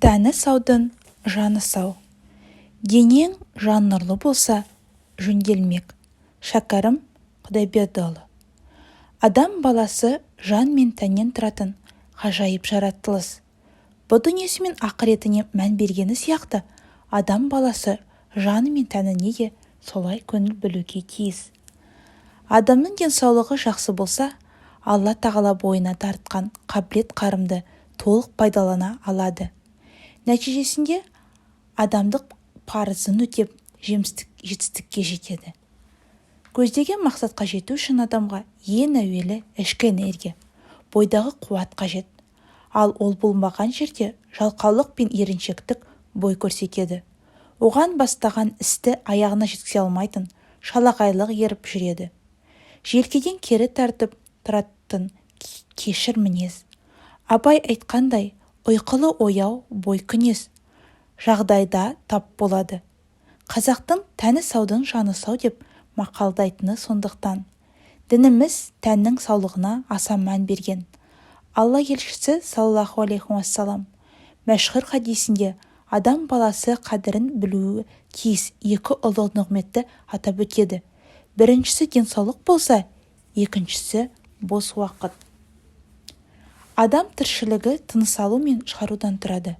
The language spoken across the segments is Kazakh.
Тәні саудың жаны сау. Денең жан нұрлы болса, жөнделмек. Шәкәрім Құдайбердіұлы. Адам баласы жан мен тәннен тұратын ғажайып жаратылыс. Бұл дүниесі мен ақыретіне мән бергені сияқты, адам баласы жаны мен тәніне де солай көңіл білуге тиіс. Адамның денсаулығы жақсы болса, Алла тағала бойына тартқан қабілет-қарымды толық пайдалана алады. Нәтижесінде адамдық парызын өтеп, жетістікке жетеді. Көздеген мақсатқа жету үшін адамға ең әуелі ішкі энергия, бойдағы қуат қажет. Ал ол болмаған жерде жалқаулық пен еріншектік бой көрсетеді. Оған бастаған істі аяғына жеткізе алмайтын, шалағайлық еріп жүреді. Желкеден кері тартып тұратын кешір мінез. Абай айтқандай, ұйқылы ояу бой күнес жағдайда тап болады. Қазақтың тәні саудың жаны сау деп мақалдайтыны сондықтан. Дініміз тәннің саулығына аса мән берген. Алла елшісі саллаллаху алейхи уассалам мәшһүр хадисінде адам баласы қадірін білуі тиіс екі ұлы нығметті атап өтеді. Біріншісі денсаулық болса, екіншісі бос уақыт. Адам тіршілігі тыныс алу мен шығарудан тұрады.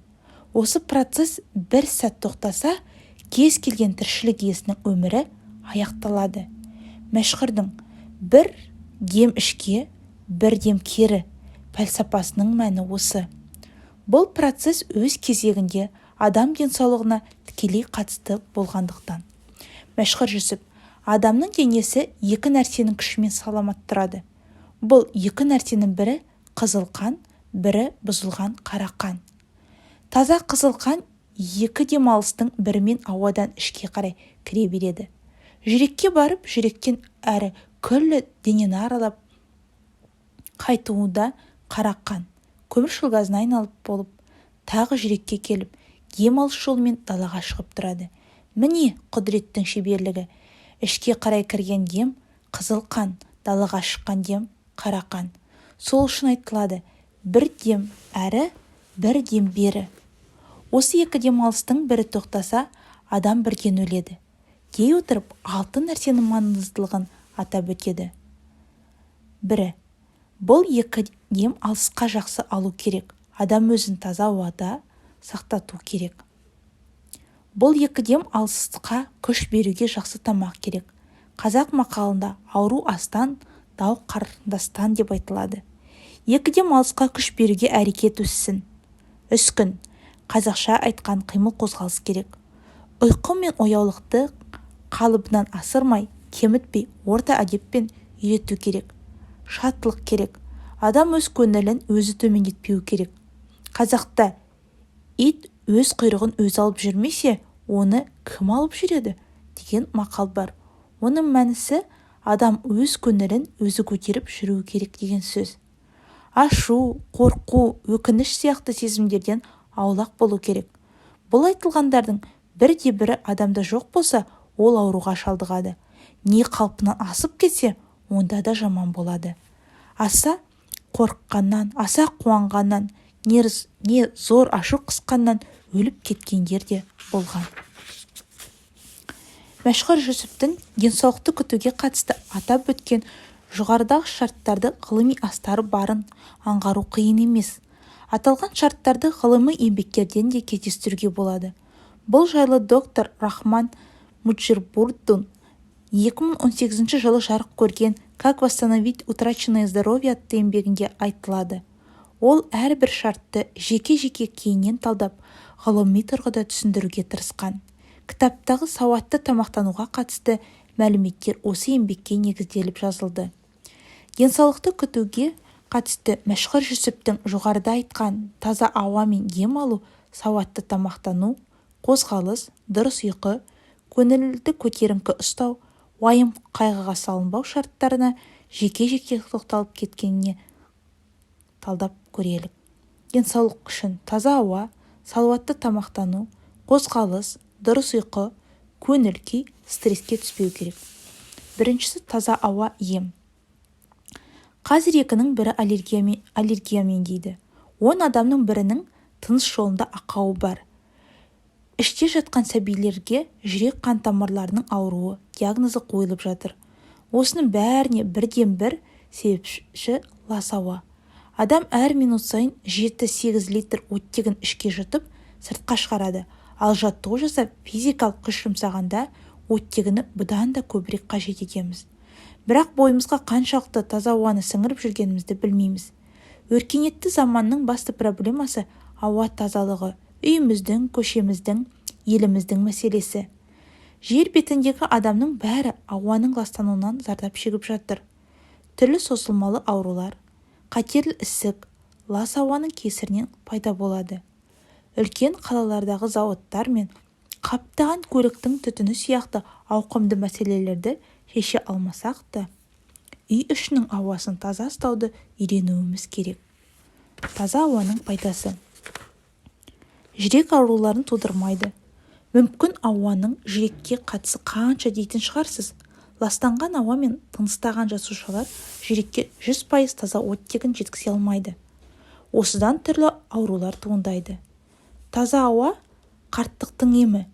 Осы процесс бір сәт тоқтаса, кез келген тіршілік иесінің өмірі аяқталады. Мәшһүрдің бір дем ішке, бір дем кері пәлсапасының мәні осы. Бұл процесс өз кезегінде адам денсаулығына тікелей қатысты болғандықтан. Мәшһүр Жүсіп, адамның денесі екі нәрсенің күшімен саламат тұрады. Бұл екі нәрсенің бірі қызыл қан, бірі бұзылған қара қан. Таза қызыл қан екі демалыстың бірімен ауадан ішке қарай кіре береді. Жүрекке барып, жүректен әрі күллі денені аралап қайтуында қара қан көміршіл газына айналып болып, тағы жүрекке келіп, демалыс жолымен далаға шығып тұрады. Міне құдіреттің шеберлігі. Ішке қарай кірген дем қызыл қан, далаға шыққан дем қара қан. Сол үшін айтылады, бір дем әрі, бір дем бері. Осы екі демалыстың бірі тоқтаса, адам бірден өледі. Дей отырып, 6 нәрсенің маңыздылығын атап өтеді. Бірі, бұл екі дем алысқа жақсы алу керек. Адам өзін таза ауада сақтату керек. Бұл екі дем алысқа күш беруге жақсы тамақ керек. Қазақ мақалында ауру астан, дау қарындастан деп айтылады. Екі дем алысқа күш беруге әрекет өссін. Үскін, қазақша айтқан қимыл қозғалыс керек. Ұйқы мен ояулықты қалыбынан асырмай, кемітпей, орта әдеппен үйрету керек. Шаттылық керек. Адам өз көңілін өзі төмендетпеу керек. Қазақта ит өз құйрығын өзі алып жүрмесе, оны кім алып жүреді деген мақал бар. Оның мәнісі адам өз көңілін өзі көтеріп жүру керек деген сөз. Ашу, қорқу, өкініш сияқты сезімдерден аулақ болу керек. Бұл айтылғандардың бірде-бірі адамда жоқ болса, ол ауруға шалдығады. Не қалпынан асып кетсе, онда да жаман болады. Аса қорыққаннан, аса қуанғаннан, не зор ашу қысқаннан өліп кеткендер де болған. Мәшһүр Жүсіптің денсаулықты күтуге қатысты атап өткен жоғарыдағы шарттарды ғылыми астары барын аңғару қиын емес. Аталған шарттарды ғылыми еңбектерден де кездестіруге болады. Бұл жайлы доктор Рахман Муджирбурдың 2018 жылы жарық көрген «Как восстановить утраченное здоровье» атты еңбегінде айтылады. Ол әрбір шартты жеке-жеке кейіннен талдап, ғылыми тұрғыда түсіндіруге тырысқан. Кітаптағы сауатты тамақтануға қатысты мәліметтер осы еңбекке негізделіп жазылды. Денсаулықты күтуге қатысты Мәшһүр Жүсіптің жоғарыда айтқан таза ауа мен дем алу, сауатты тамақтану, қозғалыс, дұрыс ұйқы, көңілді көтеріңкі ұстау, уайым қайғыға салынбау шарттарына жеке-жеке тоқталып кеткеніне талдап көрелік. Денсаулық үшін таза ауа, салауатты тамақтану, қозғалыс, дұрыс ұйқы, көңіл күй, стресске түспеу керек. Біріншісі таза ауа ем. Қазір екінің бірі аллергиямен дейді. 10 адамның бірінің тыныс жолында ақауы бар. Іште жатқан сәбилерге жүрек қан тамырларының ауруы диагнозы қойылып жатыр. Осының бәріне бірден бір себепші лас ауа. Адам әр минут сайын 7-8 литр оттегін ішке жұтып, сыртқа шығарады. Ал жаттығу жасап, физикалық күш жұмсағанда оттегіні бұдан да көбірек қажет етеміз. Бірақ бойымызға қаншалықты таза ауаны сіңіріп жүргенімізді білмейміз. Өркениетті заманның басты проблемасы ауа тазалығы, үйіміздің, көшеміздің, еліміздің мәселесі. Жер бетіндегі адамның бәрі ауаның ластануынан зардап шегіп жатыр. Түрлі созылмалы аурулар, қатерлі ісік, лас ауаның кесірінен пайда болады. Үлкен қалалардағы зауыттар мен қаптаған көліктің түтіні сияқты ауқымды мәселелерді шеше алмасақ та, үй ішінің ауасын таза ұстауды үйренуіміз керек. Таза ауаның пайдасы. Жүрек ауруларын тудырмайды. Мүмкін ауаның жүрекке қатысы қанша дейтін шығарсыз. Ластанған ауа мен тыныстаған жасушалар жүрекке 100% таза оттегін жеткізе алмайды. Осыдан түрлі аурулар туындайды. Таза ауа қарттықтың емі.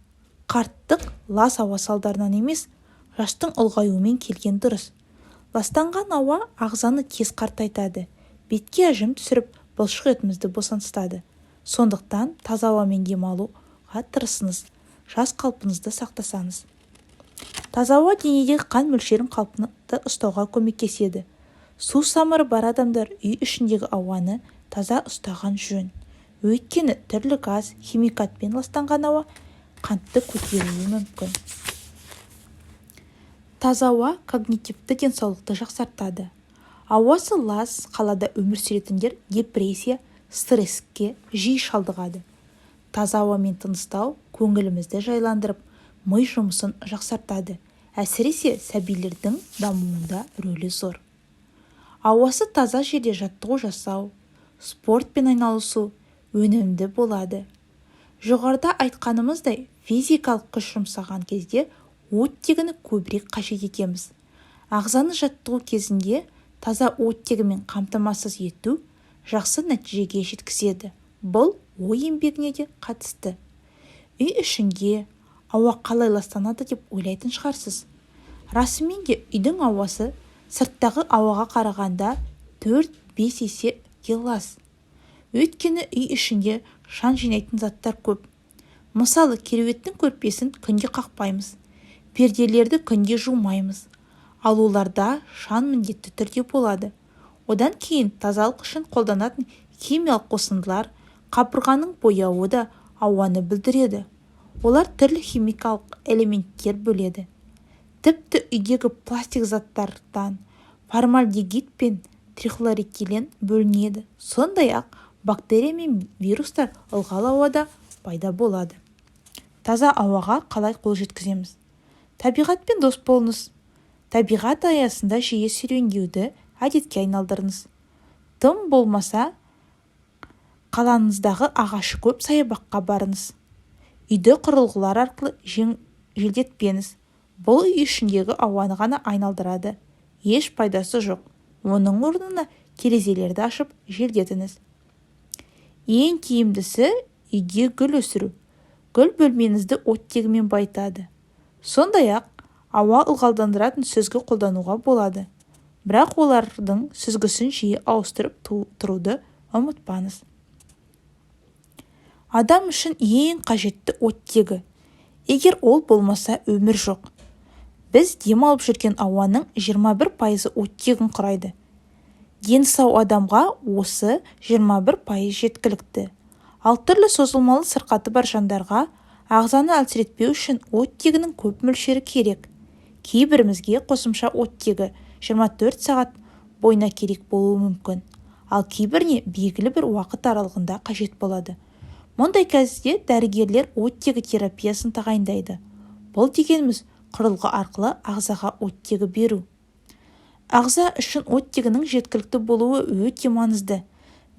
Қарттық лас ауа салдарынан емес, жастың ұлғаюымен келген дұрыс. Ластанған ауа ағзаны тез қартайтады, бетке әжім түсіріп, бұлшық етімізді босаңсытады. Сондықтан таза ауамен демалуға тырысыңыз, жас қалпыңызды сақтасаңыз. Таза ауа денедегі қан мөлшерін қалпында ұстауға көмектеседі. Су самыры бар адамдар үй ішіндегі ауаны таза ұстаған жөн. Өйткені түрлі газ, химикатпен ластанған ауа қантты көтеруі мүмкін. Таза ауа когнитивті денсаулықты жақсартады. Ауасы лас қалада өмір сүретіндер депрессия, стресске жиі шалдығады. Таза ауамен тыныстау көңілімізді жайландырып, ми жұмысын жақсартады. Әсіресе сәбилердің дамуында рөлі зор. Ауасы таза жерде жаттығу жасау, спортпен айналысу өнімді болады. Жоғарыда айтқанымыздай, физикалық күш жұмсаған кезде оттегіні көбірек қажет етеміз. Ағзаны жаттығу кезінде таза оттегімен қамтамасыз ету жақсы нәтижеге жеткізеді. Бұл ой еңбегіне де қатысты. Үй ішінде ауа қалай ластанады деп ойлайтын шығарсыз. Расымен де үйдің ауасы сырттағы ауаға қарағанда 4-5 есе лас. Өйткені үй ішінде шаң жинайтын заттар көп. Мысалы, кереуеттің көрпесін күнде қақпаймыз, перделерді күнде жумаймыз. Ал оларда шаң міндетті түрде болады. Одан кейін тазалық үшін қолданатын химиялық қосындылар, қабырғаның бояуы да ауаны бүлдіреді. Олар түрлі химикалық элементтер бөледі. Тіпті үйдегі пластик заттардан формальдегид пен трихлорэтилен бөлінеді. Сондай-ақ бактерия мен вирустар ылғал ауада пайда болады. Таза ауаға қалай қол жеткіземіз? Табиғатпен дос болыңыз. Табиғат аясында жиі серуендеуді әдетке айналдырыңыз. Тым болмаса, қалаңыздағы ағашы көп саябаққа барыңыз. Үйді құрылғылар арқылы желдетпеңіз. Бұл үй ішіндегі ауаны ғана айналдырады. Еш пайдасы жоқ. Оның орнына терезелерді ашып желдетіңіз. Ең тиімдісі үйде гүл өсіру. Гүл бөлмеңізді оттегімен байытады. Сондай-ақ ауа ылғалдандыратын сүзгі қолдануға болады. Бірақ олардың сүзгісін жиі ауыстырып тұруды ұмытпаңыз. Адам үшін ең қажетті оттегі. Егер ол болмаса, өмір жоқ. Біз дем алып жүрген ауаның 21% оттегін құрайды. Дені сау адамға осы 21% жеткілікті. Ал түрлі созылмалы сырқаты бар жандарға ағзаны әлсіретпеу үшін оттегінің көп мөлшері керек. Кейбірімізге қосымша оттегі 24 сағат бойына керек болуы мүмкін. Ал кейбіріне белгілі бір уақыт аралығында қажет болады. Мұндай кезде дәрігерлер оттегі терапиясын тағайындайды. Бұл дегеніміз құрылғы арқылы ағзаға оттегі беру. Ағза үшін оттегінің жеткілікті болуы өте маңызды.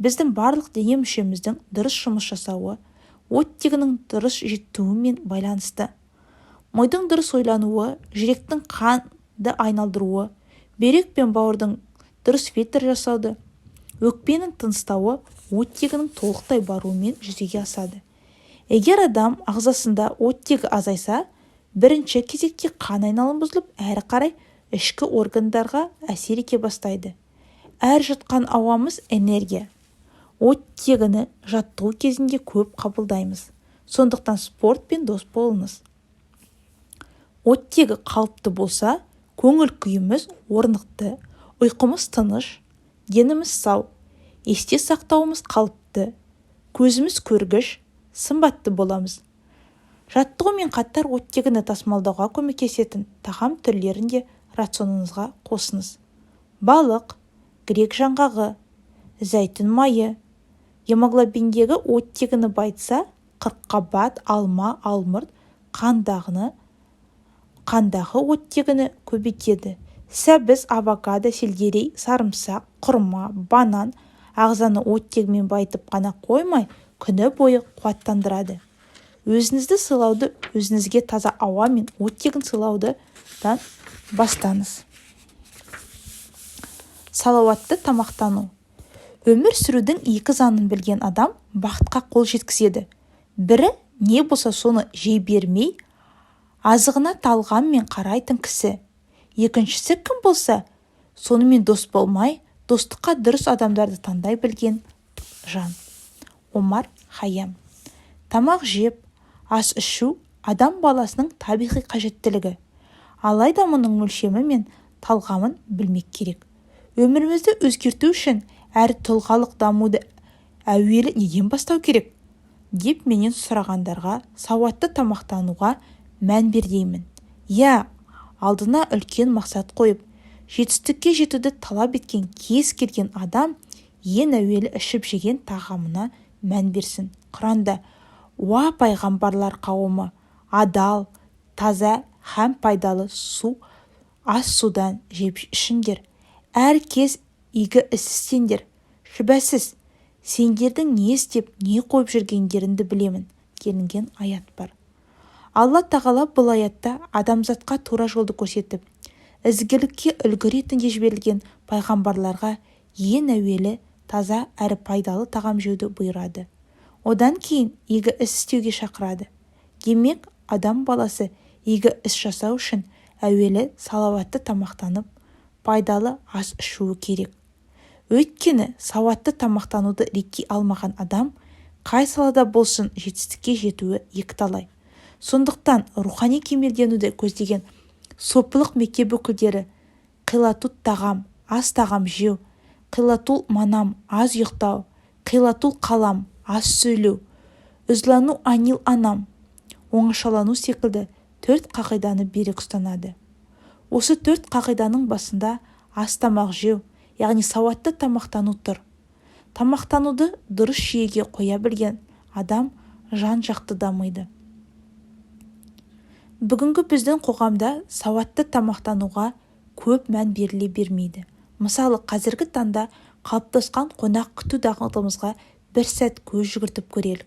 Біздің барлық дене мүшеміздің дұрыс жұмыс жасауы оттегінің дұрыс жетуімен байланысты. Мидың дұрыс ойлануы, жүректің қанды айналдыруы, бүйрек пен бауырдың дұрыс фильтр жасауды, өкпенің тыныстауы оттегінің толықтай баруымен жүзеге асады. Егер адам ағзасында оттегі азайса, бірінші кезекте қан айналымы бұзылып, әрі қарай ішкі органдарға әсер ете бастайды. Әр жұтқан ауамыз энергия. Оттегіні жаттығу кезінде көп қабылдаймыз. Сондықтан спортпен дос болыңыз. Оттегі қалыпты болса, көңіл күйіміз орнықты, ұйқымыз тыныш, деніміз сау, есте сақтауымыз қалыпты, көзіміз көргіш, сымбатты боламыз. Жаттығумен қатар оттегіні тасымалдауға көмектесетін тағам түрлерін де рационыңызға қосыңыз. Балық, грек жаңғағы, зәйтүн майы. Гемоглобиндегі оттегіні байытса, қырыққабат, алма, алмұрт қандағы оттегіні көбейтеді. Сәбіз, авокадо, сельдерей, сарымсақ, құрма, банан ағзаны оттегімен байытып қана қоймай, күні бойы қуаттандырады. Өзіңізді сыйлауды, өзіңізге таза ауа мен оттегін сыйлаудан бастаңыз. Салауатты тамақтану. Өмір сүрудің екі заңын білген адам бақытқа қол жеткізеді. Бірі не болса соны жей бермей, азығына талғаммен қарайтын кісі. Екіншісі кім болса, сонымен дос болмай, достыққа дұрыс адамдарды таңдай білген жан. Омар Хайям. Тамақ жеп, ас ішу адам баласының табиғи қажеттілігі. Алайда мұның мөлшемі мен талғамын білмек керек. Өмірімізді өзгерту үшін әр тұлғалық дамуды әуелі неден бастау керек? Деп менен сұрағандарға сауатты тамақтануға мән бердеймін. Алдына үлкен мақсат қойып, жетістікке жетуді талап еткен кез келген адам ең әуелі ішіп жеген тағамына мән берсін. Құранда «Уа пайғамбарлар қауымы, адал, таза һәм пайдалы ас судан жеп ішіңдер. Әр кез игі іс істеңдер. Шүбәсіз, сендердің не істеп, не қойып жүргендеріңді білемін» делінген аят бар. Алла тағала бұл аятта адамзатқа тура жолды көрсетіп, ізгілікке үлгі ретінде жіберілген пайғамбарларға ең әуелі таза әрі пайдалы тағам жеуді бұйырады. Одан кейін игі іс істеуге шақырады. Демек, адам баласы игі іс жасау үшін әуелі салауатты тамақтанып, пайдалы ас ішуі керек. Өйткені сауатты тамақтануды ретке алмаған адам қай салада болсын жетістікке жетуі екіталай. Сондықтан рухани кемелденуді көздеген сопылық мектеп өкілдері қилатут тағам, аз тағам жеу, қилатул манам, аз ұйықтау, қилатул қалам, аз сөйлеу, үзлану анил анам, оңашалану секілді 4 қағиданы берік ұстанады. Осы 4 қағиданың басында аз тамақ жеу, яғни сауатты тамақтану тұр. Тамақтануды дұрыс жүйеге қоя білген адам жан-жақты дамиды. Бүгінгі біздің қоғамда сауатты тамақтануға көп мән беріле бермейді. Мысалы, қазіргі таңда қалыптасқан қонақ күту дағдымызға бір сәт көз жүгіртіп көрелік.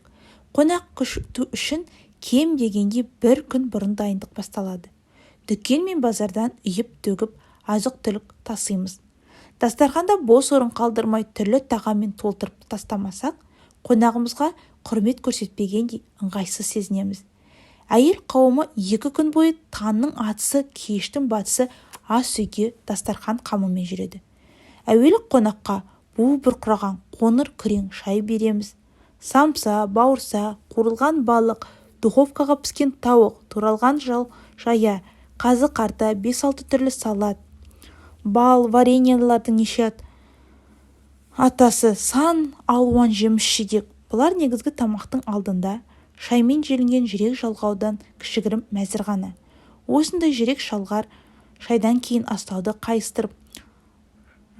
Қонақ күту үшін кем дегенде 1 күн бұрын дайындық басталады. Дүкен мен базардан үйіп-төгіп азық-түлік тасимыз. Дастарханда бос орын қалдырмай түрлі тағаммен толтырып тастамасақ, қонағымызға құрмет көрсетпегендей ыңғайсыз сезінеміз. Әйел қауымы 2 күн бойы таңның атысы, кештің батысы ас үйге дастархан қамымен жүреді. Әуелі қонаққа бу бұрқыраған қоңыр күрең шай береміз. Самса, бауырса, қуырылған балық, духовкаға піскен тауық, туралған жая, қазы-қарта, 5-6 түрлі салат, бал, вареньелардың неше атасы, сан алуан жеміс-жидек. Бұлар негізгі тамақтың алдында шаймен желінген жүрек жалғаудан кішігірім мәзір ғана. Осындай жүрек шалғар шайдан кейін астауды қайыстырып,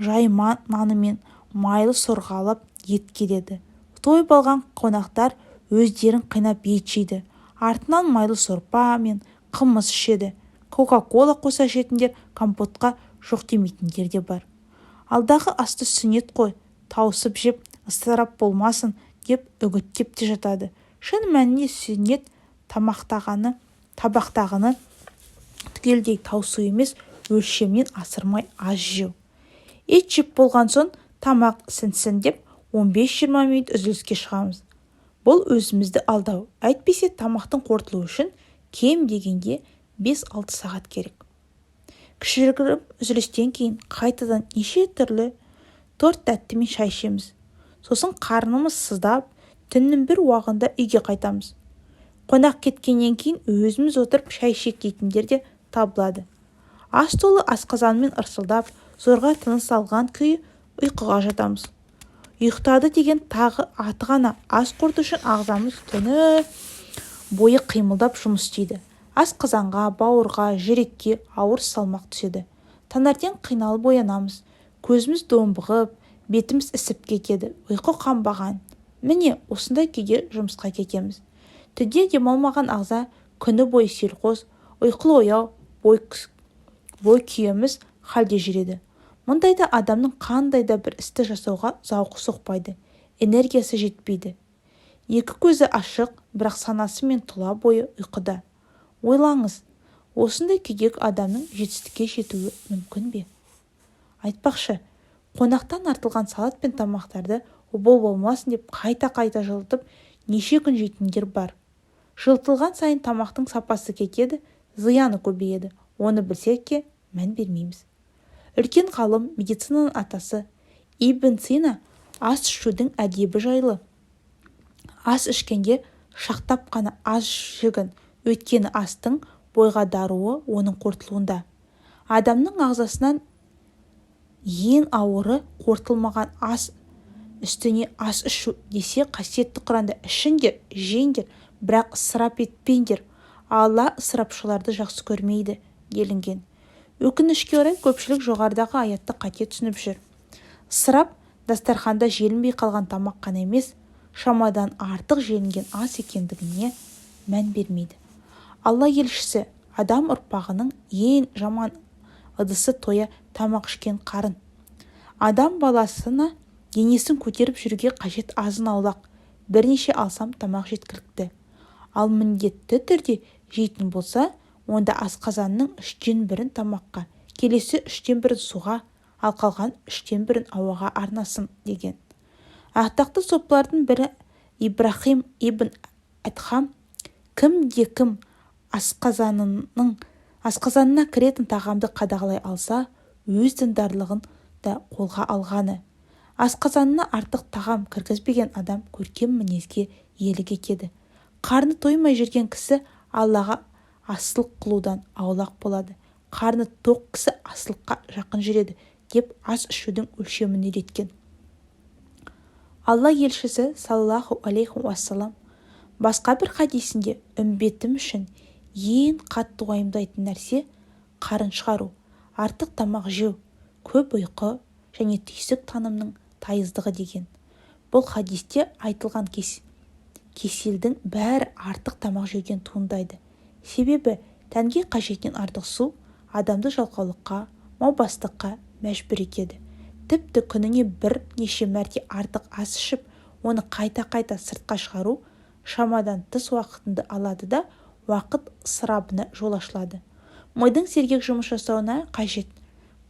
жайма нанымен майлы сорғалап ет келеді. Той болған қонақтар өздерін қинап ет жейді. Артынан майлы сорпа мен қымыз ішеді. Кока-кола қоса ішетіндер, компотқа жоқ демейтіндер де бар. Алдағы асты сүннет қой, тауысып жеп, ысырап болмасын деп үгіттеп те жатады. Шын мәніне сүннет табақтағаны түгелдей таусу емес, өлшемнен асырмай аз жеу. Ет жеп болған соң тамақ сінсін деп 15-20 минут үзіліске шығамыз. Бұл өзімізді алдау. Әйтпесе тамақтың қорытылуы үшін кем дегенде 5-6 сағат керек. Кішігірім үзілістен кейін қайтадан неше түрлі торт тәтті мен шай ішеміз. Сосын қарнымыз сыздап, түннің бір уағында үйге қайтамыз. Қонақ кеткеннен кейін өзіміз отырып шай ішейік дейтіндер де табылады. Ас толы асқазанмен ырсылдап, зорға тыныс алған күйі ұйқыға жатамыз. Ұйықтады деген тағы аты ғана. Ас қорыту үшін ағзамыз түні бойы қимылдап жұмыс істейді. Асқазанға, бауырға, жүрекке ауыр салмақ түседі. Таңертең қиналып оянамыз. Көзіміз домбығып, бетіміз ісіп кетеді. Ұйқы қанбаған. Міне осындай күйде жұмысқа кетеміз. Түнде демалмаған ағза күні бойы селқос, ұйқылы ояу, бой күйеміз халде жүреді. Мұндайда адамның қандай да бір істі жасауға зауқы соқпайды, энергиясы жетпейді. Екі көзі ашық, бірақ санасы мен тұла бойы ұйқыда. Ойлаңыз, осындай күйдегі адамның жетістікке жетуі мүмкін бе? Айтпақшы, қонақтан артылған салат пен тамақтарды обал болмасын деп қайта-қайта жылытып неше күн жейтіндер бар. Жылытылған сайын тамақтың сапасы кетеді, зияны көбейеді. Оны білсек те мән бермейміз. Үлкен ғалым, медицинаның атасы Ибн Сина ас ішудің әдебі жайлы. Ас ішкенде шақтап қана аз жегін, өйткені астың бойға даруы оның қорытылуында. Адамның ағзасынан ең ауыры қорытылмаған ас үстіне ас ішу десе қасиетті Құранда ішіңдер, жеңдер, бірақ ысырап етпеңдер. Алла ысырапшыларды жақсы көрмейді делінген. Өкінішке орай көпшілік жоғарыдағы аятты қате түсініп жүр. Ысырап дастарханда желінбей қалған тамақ қана емес, шамадан артық желінген ас екендігіне мән бермейді. Алла елшісі адам ұрпағының ең жаман ыдысы тоя тамақ ішкен қарын. Адам баласына денесін көтеріп жүруге қажет азын-аулақ, бірнеше алсам тамақ жеткілікті. Ал міндетті түрде жейтін болса, онда асқазанның 1/3 тамаққа, келесі 1/3 суға, ал қалған 1/3 ауаға арнасын деген. Атақты сопылардың бірі Ибрахим ибн Адхам кім асқазанына кіретін тағамды қадағалай алса, өз діндарлығын да қолға алғаны. Асқазанына артық тағам кіргізбеген адам көркем мінезге иелік етеді. Қарны тоймай жүрген кісі Аллаға асылық қылудан аулақ болады. Қарны тоқ кісі асылыққа жақын жүреді деп ас ішудің өлшемін үйреткен. Алла елшісі саллаллаху алейхи уассалам басқа бір хадисінде үмбетім үшін ең қатты уайымдайтын нәрсе қарын шығару, артық тамақ жеу, көп ұйқы және түйсік танымның тайыздығы деген. Бұл хадисте айтылған кеселдің бәрі артық тамақ жеуден туындайды. Себебі тәнге қажеттен артық су адамды жалқаулыққа, маубастыққа мәжбүр етеді. Тіпті күніне бірнеше мәрте артық ас ішіп, оны қайта-қайта сыртқа шығару шамадан тыс уақытынды алады да уақыт ысырабына жол ашылады. Мидың сергек жұмыс жасауына қажет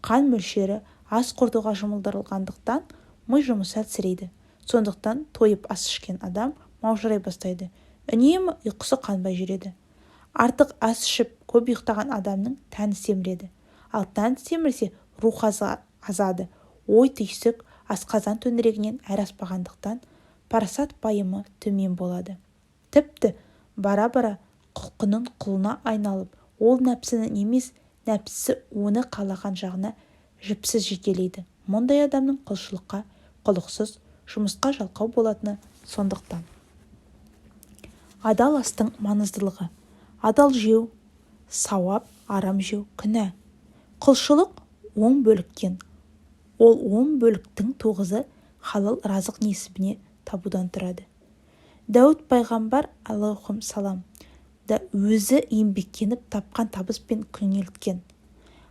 қан мөлшері ас қорытуға жұмылдырылғандықтан ми жұмысы әлсірейді. Сондықтан тойып ас ішкен адам маужырай бастайды. Үнемі ұйқысы қанбай жүреді. Артық ас ішіп көп ұйықтаған адамның тәні семіреді. Ал тән семірсе рух азады. Ой түйсік асқазан төңірегінен әрі аспағандықтан парасат пайымы төмен болады. Тіпті бара-бара құлқының құлына айналып, ол нәпсінің емес, нәпсісі оны қалаған жағына жіпсіз жетелейді. Мұндай адамның құлшылыққа, құлықсыз, жұмысқа жалқау болатыны сондықтан. Адал астың маңыздылығы. Адал жеу, сауап, арам жеу, күнә. Құлшылық оң бөліктен. Ол 10 бөліктің 9-ы халал разық несібіне табудан тұрады. Дәуд пайғамбар алейхи салам да өзі еңбектеніп тапқан табыспен күнелткен.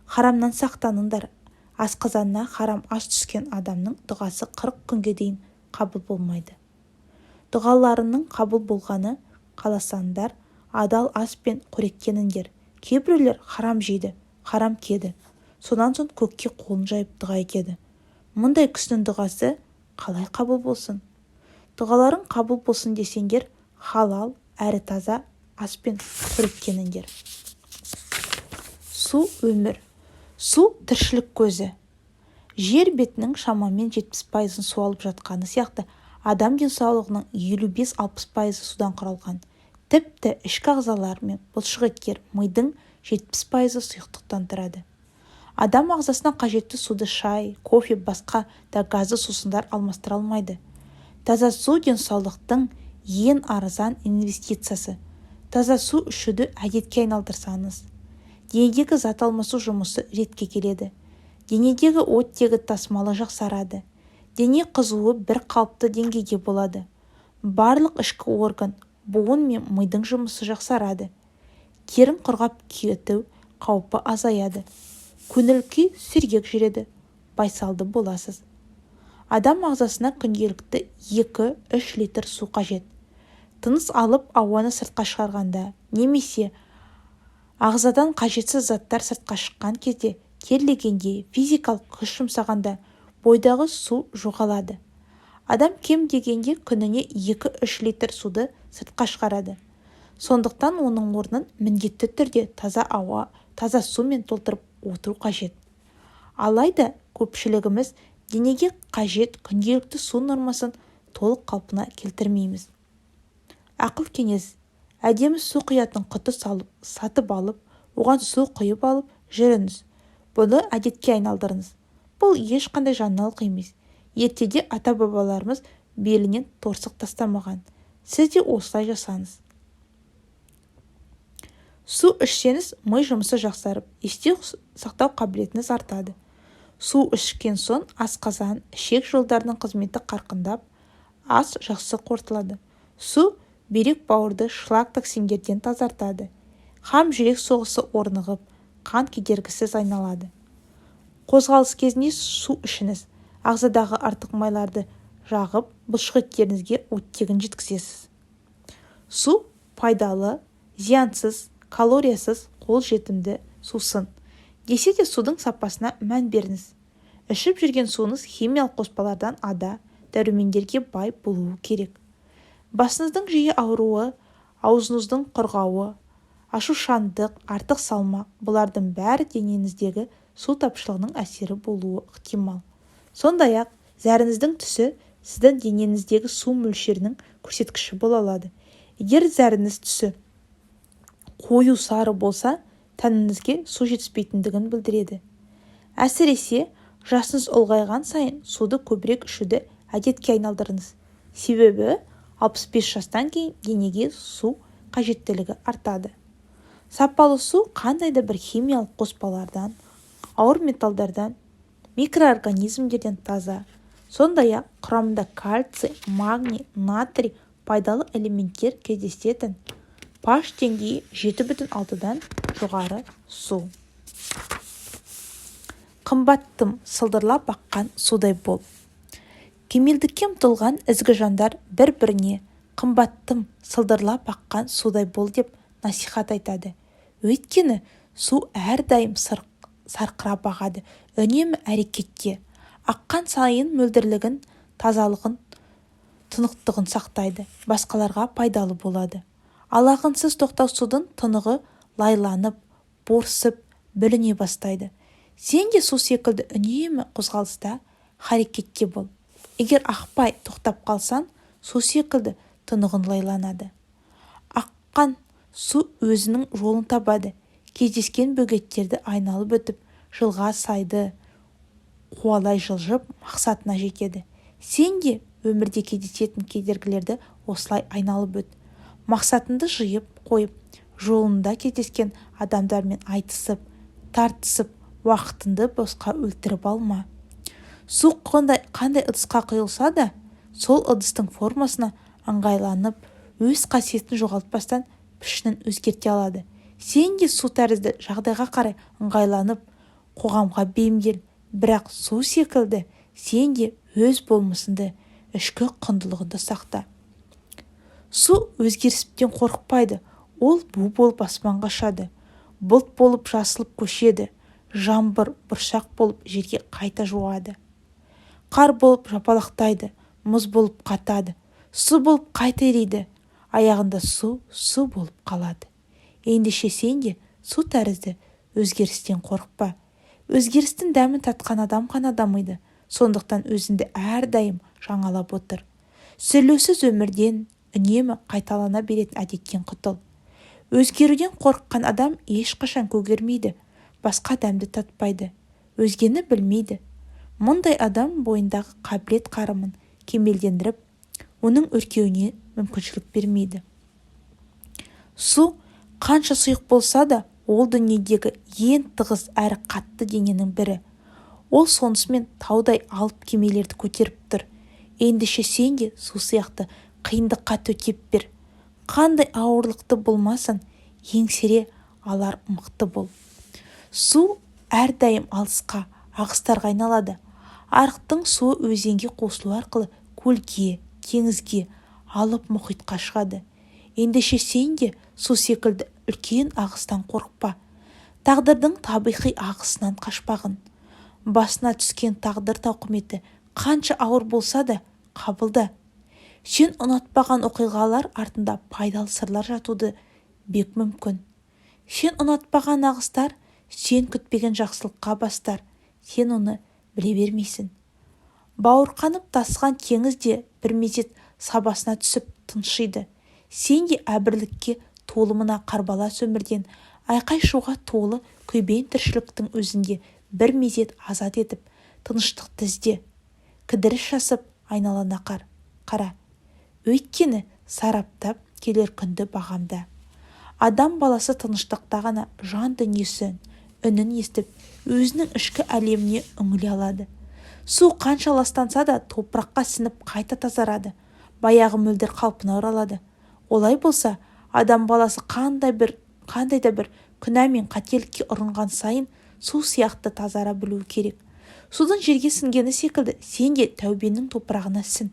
Харамнан сақтаныңдар. Асқазанына харам ас түскен адамның дұғасы 40 күнге дейін қабыл болмайды. Дұғаларының қабыл болғаны қаласаңдар, адал аспен қоректеніңдер. Кейбіреулер харам жейді, харам кеді. Содан соң көкке қолын жайып дұға етеді. мұндай кісінің дұғасы қалай қабыл болсын? Дұғаларың қабыл болсын десеңдер, халал әрі таза аспен қоректеніңдер. Су өмір. Су тіршілік көзі. Жер бетінің шамамен 70% су алып жатқаны сияқты, адам денсаулығының 55-60% судан құралған. Тіпті ішкі ағзалар мен бұлшықеттер, мидың 70% сұйықтықтан тұрады. Адам ағзасына қажетті суды шай, кофе, басқа да газды сусындар алмастыра алмайды. Таза су денсаулықтың ең арзан инвестициясы. Таза су ішуді әдетке айналдырсаңыз, денедегі зат алмасу жұмысы ретке келеді. Денедегі оттегі тасымалы жақсарады. Дене қызуы бір қалыпты деңгейде болады. Барлық ішкі орган, буын мен мидың жұмысы жақсарады. Терің құрғап кету қаупі азаяды. Көңіл-күй сергек жүреді. Байсалды боласыз. Адам ағзасына күнделікті 2-3 литр су қажет. Тыныс алып ауаны сыртқа шығарғанда, немесе ағзадан қажетсіз заттар сыртқа шыққан кезде, терлегенде, физикалық күш жұмсағанда бойдағы су жоғалады. Адам кем дегенде күніне 2-3 литр суды сыртқа шығарады. Сондықтан оның орнын міндетті түрде таза ауа, таза сумен толтырып отыру қажет. Алайда көпшілігіміз денеге қажет күнделікті су нормасын толық қалпына келтірмейміз. Ақыл кеңес: әдемі су құятын құты сатып алып, оған су құйып алып жүріңіз. Бұны әдетке айналдырыңыз. Бұл ешқандай жаңалық емес. Ертеде ата-бабаларымыз белінен торсық тастамаған. Сіз де осылай жасаңыз. Су ішсеңіз, ми жұмысы жақсарып, есте сақтау қабілетіңіз артады. Су ішкен соң асқазан, ішек жолдарының қызметі қарқындап, ас жақсы қорытылады. Су бүйрек бауырды шлак токсиндерден тазартады. Қан жүрек соғысы орнығып, қан кедергісіз айналады. Қозғалыс кезінде су ішіңіз. Ағзадағы артық майларды жағып, бұлшықеттеріңізге оттегін жеткізесіз. Су пайдалы, зиянсыз, калориясыз, қолжетімді сусын. Десе де судың сапасына мән беріңіз. Ішіп жүрген суыңыз химиялық қоспалардан ада, дәрумендерге бай болуы керек. Басыңыздың жиі ауруы, аузыңыздың құрғауы, ашушаңдық, артық салмақ, бұлардың бәрі денеңіздегі су тапшылығының әсері болуы ықтимал. Сондай-ақ, зәріңіздің түсі сіздің денеңіздегі су мөлшерінің көрсеткіші бола алады. Егер зәріңіз түсі қою сары болса, тәніңізге су жетіспейтіндігін білдіреді. Әсіресе, жасыңыз ұлғайған сайын суды көбірек ішуді әдетке айналдырыңыз. Себебі 65 жастан кейін денеге су қажеттілігі артады. Сапалы су қандай да бір химиялық қоспалардан, ауыр металдардан, микроорганизмдерден таза. Сондай-ақ құрамында кальций, магний, натрий пайдалы элементтер кездесетін pH деңгейі 7,6-дан жоғары су. Қымбаттым, сылдырлап аққан судай бол. Кемелдікке ұмтылған ізгі жандар бір-біріне қымбаттым, сылдырлап аққан судай бол деп насихат айтады. Өйткені су әрдайым сарқырап ағады, үнемі әрекетте. Аққан сайын мөлдірлігін, тазалығын, тынықтығын сақтайды, басқаларға пайдалы болады. Алағынсыз тоқтау судың тынығы лайланып, борсып, бүліне бастайды. Сен де су секілді үнемі қозғалыста, харекетте бол. Егер ақпай тоқтап қалсан, су секілді тынығын лайланады. Аққан су өзінің жолын табады. Кездескен бөгеттерді айналып өтіп, жылға сайды қуалай жылжып, мақсатына жетеді. Сен де өмірде кездесетін кедергілерді осылай айналып өт. Мақсатыңды жиып қойып, жолында кездескен адамдармен айтысып, тартысып, уақытыңды босқа өлтіріп алма. Су қандай ыдысқа құйылса да, сол ыдыстың формасына ыңғайланып, өз қасиетін жоғалтпастан пішінін өзгерте алады. Сен де су тәрізді жағдайға қарай ыңғайланып, қоғамға бейімдел, бірақ су секілді сен де өз болмысыңды, ішкі құндылығыңды сақта. Су өзгерістен қорықпайды, ол бу болып аспанға ұшады, бұлт болып жасылып көшеді, жаңбыр бұршақ болып жерге қайта жуады. Қар болып жапалақтайды, мұз болып қатады, су болып қайта ериді, аяғында су болып қалады. Ендеше сен де су тәрізді өзгерістен қорықпа. Өзгерістің дәмін татқан адам ғана дамиды. Сондықтан өзіңді әрдайым жаңалап отыр. Сөйлеусіз өмірден үнемі қайталана беретін әдеттен құтыл. Өзгеруден қорыққан адам ешқашан көгермейді, басқа дәмді татпайды, өзгені білмейді. Мұндай адам бойындағы қабілет-қарымын кемелдендіріп, оның өркеуіне мүмкіншілік бермейді. Су қанша сұйық болса да, ол дүниедегі ең тығыз әрі қатты дененің бірі. Ол сонысымен таудай алып кемелерді көтеріп тұр. Ендеше сен де су сияқты қиындыққа төтеп бер. Қандай ауырлықты болмасын, еңсере алар мықты бол. Су әрдайым алысқа, ағыстарға айналады. Арықтың суы өзенге қосылу арқылы көлге, теңізге, алып мұхитқа шығады. Ендеше сен де су секілді үлкен ағыстан қорықпа. Тағдырдың табиғи ағысынан қашпағын. Басына түскен тағдыр тауқыметі қанша ауыр болса да қабылда. Сен ұнатпаған оқиғалар артында пайдалы сырлар жатуды бек мүмкін. Сен ұнатпаған ағыстар сен күтпеген жақсылыққа бастар. Сен оны біле бермейсің. Бауырқанып тасыған теңіз де бір мезет сабасына түсіп тыншиды. Сен де әбірлікке толы мына қарбалас өмірден айқай-шуға толы күйбең тіршіліктің өзінде бір мезет азат етіп, тыныштықты ізде. Кідіріс жасып айналана қара. Өйткені сараптап келер күнді бағамда. Адам баласы тыныштықта ғана жан дүниесін, үнін естіп, өзінің ішкі әлеміне үңіле алады. Су қанша ластанса да топыраққа сіңіп қайта тазарады, баяғы мөлдір қалпына оралады. Олай болса, адам баласы қандай да бір күнә мен қателікке ұрынған сайын су сияқты тазара білуі керек. Судың жерге сіңгені секілді сен де тәубенің топырағына сін.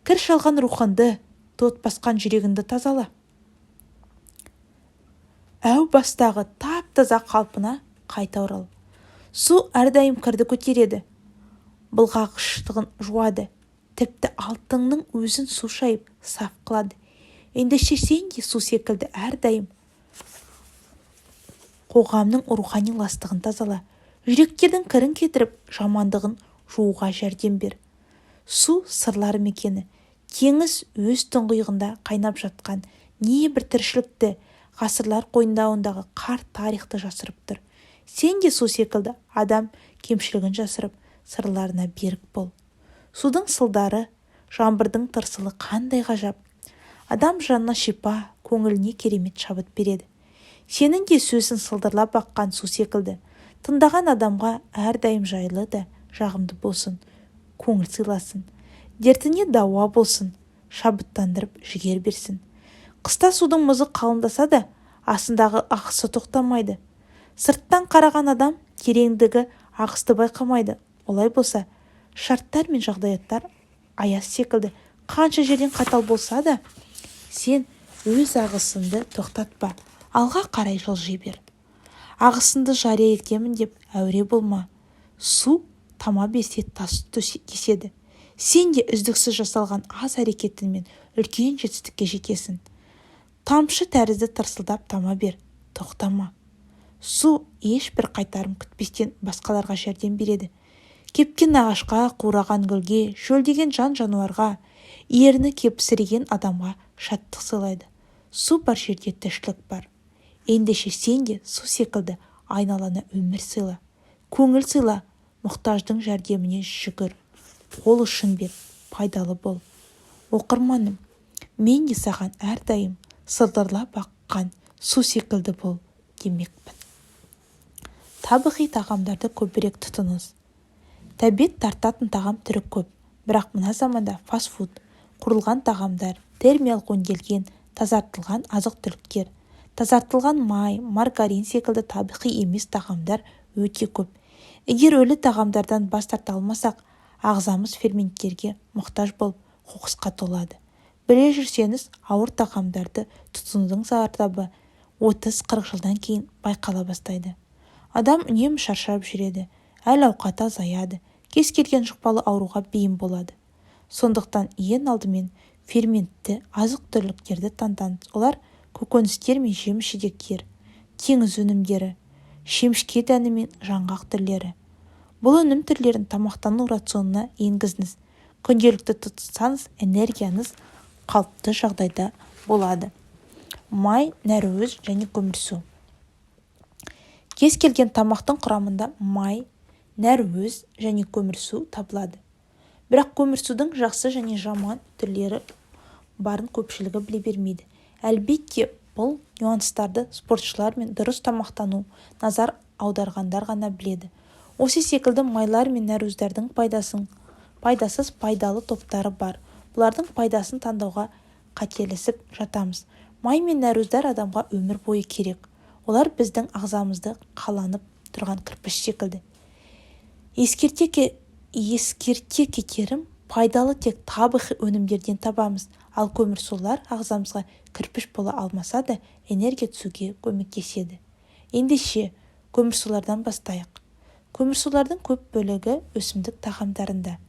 Кір шалған рухыңды, тот басқан жүрегіңді тазала. Әу бастағы тап-таза қалпына қайта орал. Су әрдайым кірді көтереді, былғағыштығын жуады, тіпті алтынның өзін су шайып саф қылады. Ендеше сен де су секілді әрдайым қоғамның рухани ластығын тазала. Жүректердің кірін кетіріп, жамандығын жууға жәрдем бер. Су сырлар мекені. Теңіз өз тұңғиығында қайнап жатқан небір тіршілікті, ғасырлар қойнауындағы қарт тарихты жасырып тұр. Сен де су секілді адам кемшілігін жасырып, сырларына берік бол. Судың сылдары, жаңбырдың тырсылы қандай ғажап. Адам жанына шипа, көңіліне керемет шабыт береді. Сенің де сөзін сылдырлап аққан су секілді. Тыңдаған адамға әрдайым жайлы да жағымды болсын, көңіл сыйласын. Дертіне дауа болсын, шабыттандырып жігер берсін. Қыста судың мұзы қалындаса да, астындағы ағысы тоқтамайды. Сырттан қараған адам тереңдігі ағысты байқамайды. Олай болса, шарттар мен жағдаяттар аяз секілді қанша жерден қатал болса да, сен өз ағысынды тоқтатпа, алға қарай жылжи бер. Ағысынды жария етемін деп әуре болма. Су тама берсе тас кеседі. Сен де үздіксіз жасалған аз әрекетіңмен үлкен жетістікке жетесің. Тамшы тәрізді тырсылдап тама бер, тоқтама. Су ешбір қайтарым күтпестен басқаларға жәрдем береді. Кепкен ағашқа, қураған гүлге, шөлдеген жан-жануарға, ерні кепсіреген адамға шаттық сыйлайды. Су бар жерде тіршілік бар. Ендеше сен де су секілді айналаны өмір сыйла. Көңіл сыйла, мұқтаждың жәрдеміне жүгір. Қол ұшын бер, пайдалы бол. Оқырманым, мен де саған әрдайым сылдырлап аққан су секілді бол демекпін. Табиғи тағамдарды көбірек тұтыныңыз. Тәбет тартатын тағам түрі көп, бірақ мына заманда фастфуд, құрылған тағамдар, термиялық өңделген, тазартылған азық-түліктер, тазартылған май, маргарин секілді табиғи емес тағамдар өте көп. Егер өлі тағамдардан бас тарта алмасақ, ағзамыз ферменттерге мұқтаж болып қоқысқа толады. Біле жүрсеңіз, ауыр тағамдарды тұтынудың зардабы 30-40 жылдан кейін байқала бастайды. Адам үнемі шаршап жүреді, әл-ауқаты азаяды, кез келген жұқпалы ауруға бейім болады. Сондықтан ең алдымен ферментті азық-түліктерді таңдаңыз. Олар көкөністер мен жеміс-жидектер, теңіз өнімдері, шемішке дәні мен жаңғақ түрлері. Бұл өнім түрлерін тамақтану рационына енгізіңіз. Күнделікті тұтынсаңыз, энергияңыз қалыпты жағдайда болады. Май, нәруыз және көмірсу. Кез келген тамақтың құрамында май, нәруіз және көмірсу табылады. Бірақ көмірсудың жақсы және жаман түрлері барын көпшілігі біле бермейді. Әлбетте, бұл нюанстарды спортшылар мен дұрыс тамақтану назар аударғандар ғана біледі. Осы секілді майлар мен нәруыздардың пайдасыз пайдалы топтары бар. Бұлардың пайдасын таңдауға қателесіп жатамыз. Май мен нәруыздар адамға өмір бойы керек. Олар біздің ағзамызды қаланып тұрған кірпіш секілді. Ескерте кетерім, пайдалы тек табиғи өнімдерден табамыз, ал көмірсулар ағзамызға кірпіш бола алмаса да энергия түсуге көмектеседі. Ендеше көмірсулардан бастайық. Көмірсулардың көп бөлігі өсімдік тағамдарында.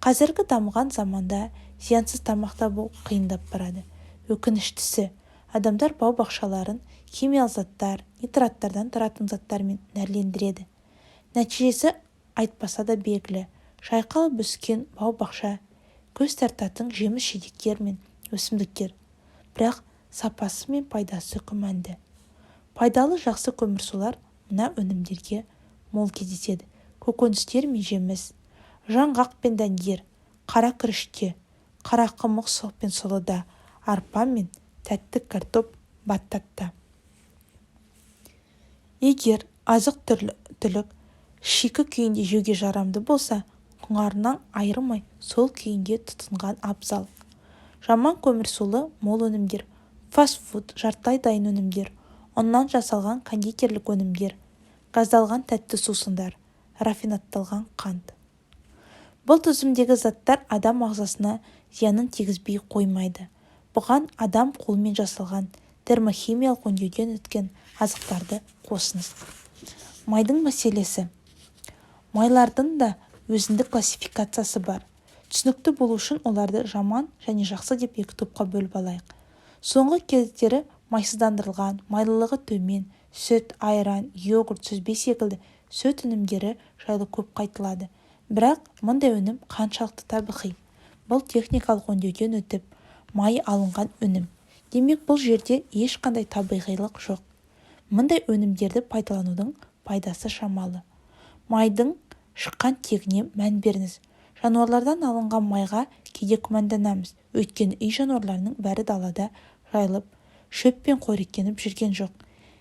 Қазіргі дамыған заманда зиянсыз тамақ табу қиындап барады. Өкініштісі, адамдар бау-бақшаларын химиялық заттар, нитраттардан тұратын заттармен нәрлендіреді. Нәтижесі айтпаса да белгілі. Шайқалып өскен бау-бақша, көз тартатын жеміс-жидектер мен өсімдіктер. Бірақ сапасы мен пайдасы күмәнді. Пайдалы жақсы көмірсулар мына өнімдерге мол кездеседі. Көкөністер мен жеміс, жаңғақ пен дәндер, қара күріште, қара қымық пен сұлыда, арпа мен тәтті картоп, баттатта. Егер азық-түлік шикі күйінде жеуге жарамды болса, құнарынан айырмай сол күйінде тұтынған абзал. Жаман көмірсулы мол өнімдер, фастфуд, жартылай дайын өнімдер, ұннан жасалған кондитерлік өнімдер, газдалған тәтті сусындар, рафинатталған қант. Бұл тізімдегі заттар адам ағзасына зиянын тигізбей қоймайды. Бұған адам қолмен жасалған термохимиялық өңдеуден өткен азықтарды қосыңыз. Майдың мәселесі. Майлардың да өзіндік классификациясы бар. Түсінікті болу үшін оларды жаман және жақсы деп екі топқа бөліп алайық. Соңғы кездері майсыздандырылған, майлылығы төмен, сүт, айран, йогурт, сүзбе секілді сүт өнімдері жайлы көп қайтылады. Бірақ мұндай өнім қаншалықты табиғи? Бұл техникалық өңдеуден өтіп, майы алынған өнім. Демек, бұл жерде ешқандай табиғилық жоқ. Мұндай өнімдерді пайдаланудың пайдасы шамалы. Майдың шыққан тегіне мән беріңіз. Жануарлардан алынған майға кейде күмәнданамыз. Өйткені үй жануарларының бәрі далада жайылып, шөппен қоректеніп жүрген жоқ.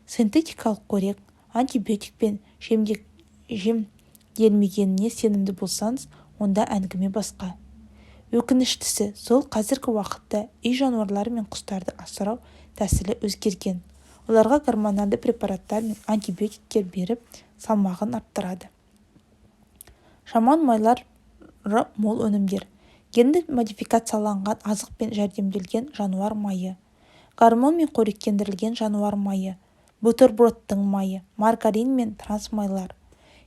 Синтетикалық қорек, антибиотик пен жемделмегеніне сенімді болсаңыз, онда әңгіме басқа. Өкініштісі, сол қазіргі уақытта үй жануарлары мен құстарды асырау тәсілі өзгерген. Оларға гормоналды препараттар мен антибиотиктер беріп, салмағын арттырады. Жаман майлар мол өнімдер. Генді модификацияланған азық пен жәрдемделген жануар майы, гормонмен қоректендірілген жануар майы, бутербродтың майы, маргарин мен трансмайлар,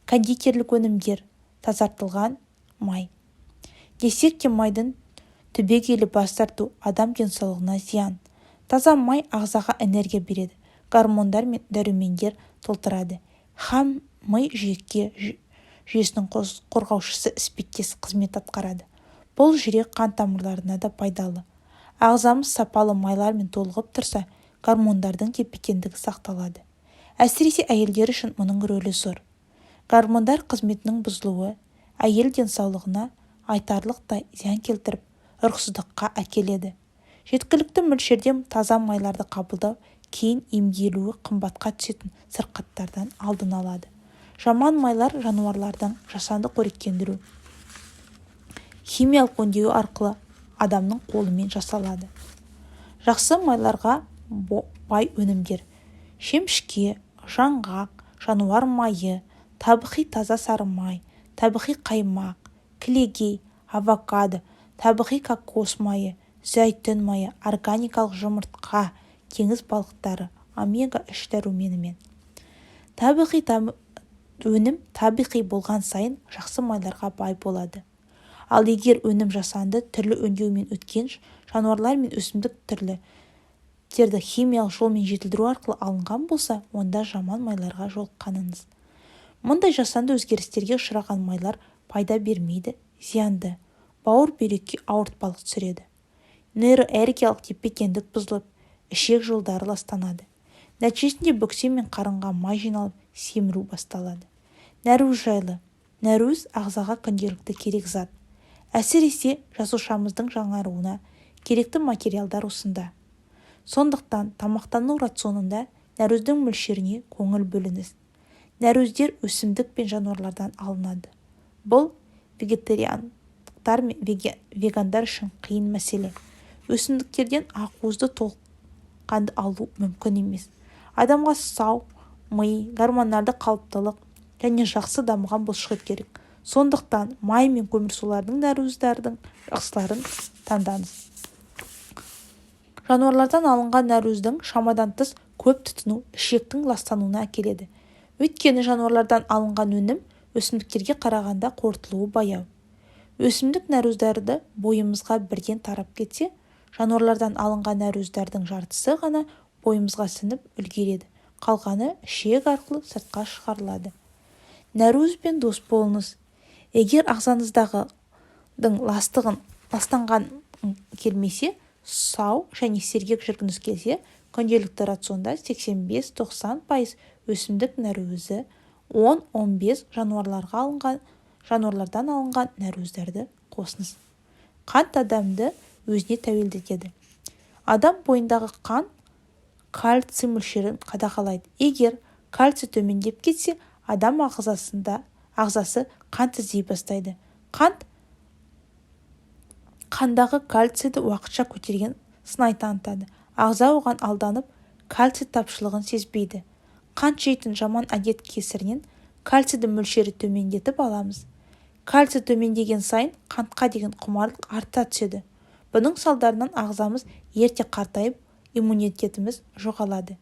кондитерлік өнімдер, тазартылған май. Десек те майдың түбегейлі бас тарту адам денсаулығына зиян. Таза май ағзаға энергия береді, гормондар мен дәрумендер толтырады. Хам ми жүйесінің қорғаушысы іспеттес қызмет атқарады. Бұл жүрек қан тамырларына да пайдалы. Ағзамыз сапалы майлармен толығып тұрса, гормондардың тепе-теңдігі сақталады. Әсіресе әйелдер үшін мұның рөлі зор. Гормондар қызметінің бұзылуы әйел денсаулығына айтарлықтай зиян келтіріп, ұрықсыздыққа әкеледі. Жеткілікті мөлшерде таза майларды қабылдау кейін емделуі қымбатқа түсетін сырқаттардан алдын алады. Жаман майлар жануарлардан жасанды қоректендіру, химиялық өңдеу арқылы адамның қолымен жасалады. Жақсы майларға бай өнімдер: шемішке, жаңғақ, жануар майы, табиғи таза сары май, табиғи қаймақ, кілегей, авокадо, табиғи кокос майы, зәйтүн майы, органикалық жұмыртқа, теңіз балықтары, омега-3 дәруменімен. өнім табиғи болған сайын жақсы майларға бай болады. Ал егер өнім жасанды түрлі өңдеумен өткен жануарлар мен өсімдік терді химиялық жолмен жетілдіру арқылы алынған болса, онда жаман майларға жолыққаныңыз. Мұндай жасанды өзгерістерге ұшыраған майлар пайда бермейді, зиянды, бауыр бүйрекке ауыртпалық түсіреді. Нейроэргиялық тепе-теңдік бұзылып, ішек жолдары ластанады. Нәтижесінде бөксе мен қарынға май жиналып, семіру басталады. Нәруыз жайлы. Нәруіз ағзаға күнделікті керек зат. Әсіресе жасушамыздың жаңаруына керекті материалдар осында. Сондықтан тамақтану рационында нәруіздің мөлшеріне көңіл бөліңіз. Нәруіздер өсімдік пен жануарлардан алынады. Бұл вегетариандықтар мен вегандар үшін қиын мәселе. Өсімдіктерден ақуызды толыққанды алу мүмкін емес. Адамға сау, ми, гормоналды қалыптылық және жақсы дамыған бұлшық ет керек. Сондықтан май мен көмірсулардың нәруыздардың жақсыларын таңдаңыз. Жануарлардан алынған нәруіздің шамадан тыс көп тұтыну ішектің ластануына әкеледі. Өйткені жануарлардан алынған өнім өсімдіктерге қарағанда қорытылуы баяу. Өсімдік нәруыздары бойымызға бірден тарап кетсе, жануарлардан алынған нәруыздардың жартысы ғана бойымызға сіңіп үлгереді. Қалғаны ішек арқылы сыртқа шығарылады. Нәруізбен дос болыңыз. Егер ағзаңыздағының ластанған келмесе, сау және сергек жүргіңіз келсе, күнделікті рационда 85-90% өсімдік нәруізі, 10-15 жануарлардан алынған нәруіздерді қосыңыз. Қант адамды өзіне тәуелді етеді. Адам бойындағы қан кальций мөлшерін қадағалайды. Егер кальций төмендеп кетсе, адам ағзасы қант іздей бастайды. Қандағы кальцийді уақытша көтерген сыңай танытады. Ағза оған алданып, кальций тапшылығын сезбейді. Қант жейтін жаман әдет кесірінен кальцийді мөлшері төмендетіп аламыз. Кальций төмендеген сайын қантқа деген құмарлық арта түседі. Бұның салдарынан ағзамыз ерте қартайып, иммунитетіміз жоғалады.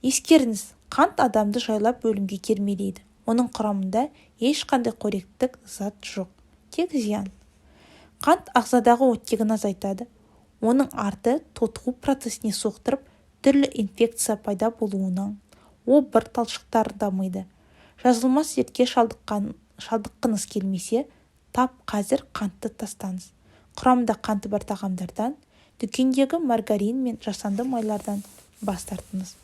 Ескеріңіз, қант адамды жайлап өлімге кермелейді. Оның құрамында ешқандай қоректік зат жоқ, тек зиян. Қант ағзадағы оттегін азайтады. Оның арты тотығу процесіне соқтырып, түрлі инфекция пайда болуынан обыр талшықтары дамиды. Жазылмас дертке шалдыққыңыз келмесе, тап қазір қантты тастаңыз. Құрамында қанты бар тағамдардан, дүкендегі маргарин мен жасанды майлардан бас тартыңыз.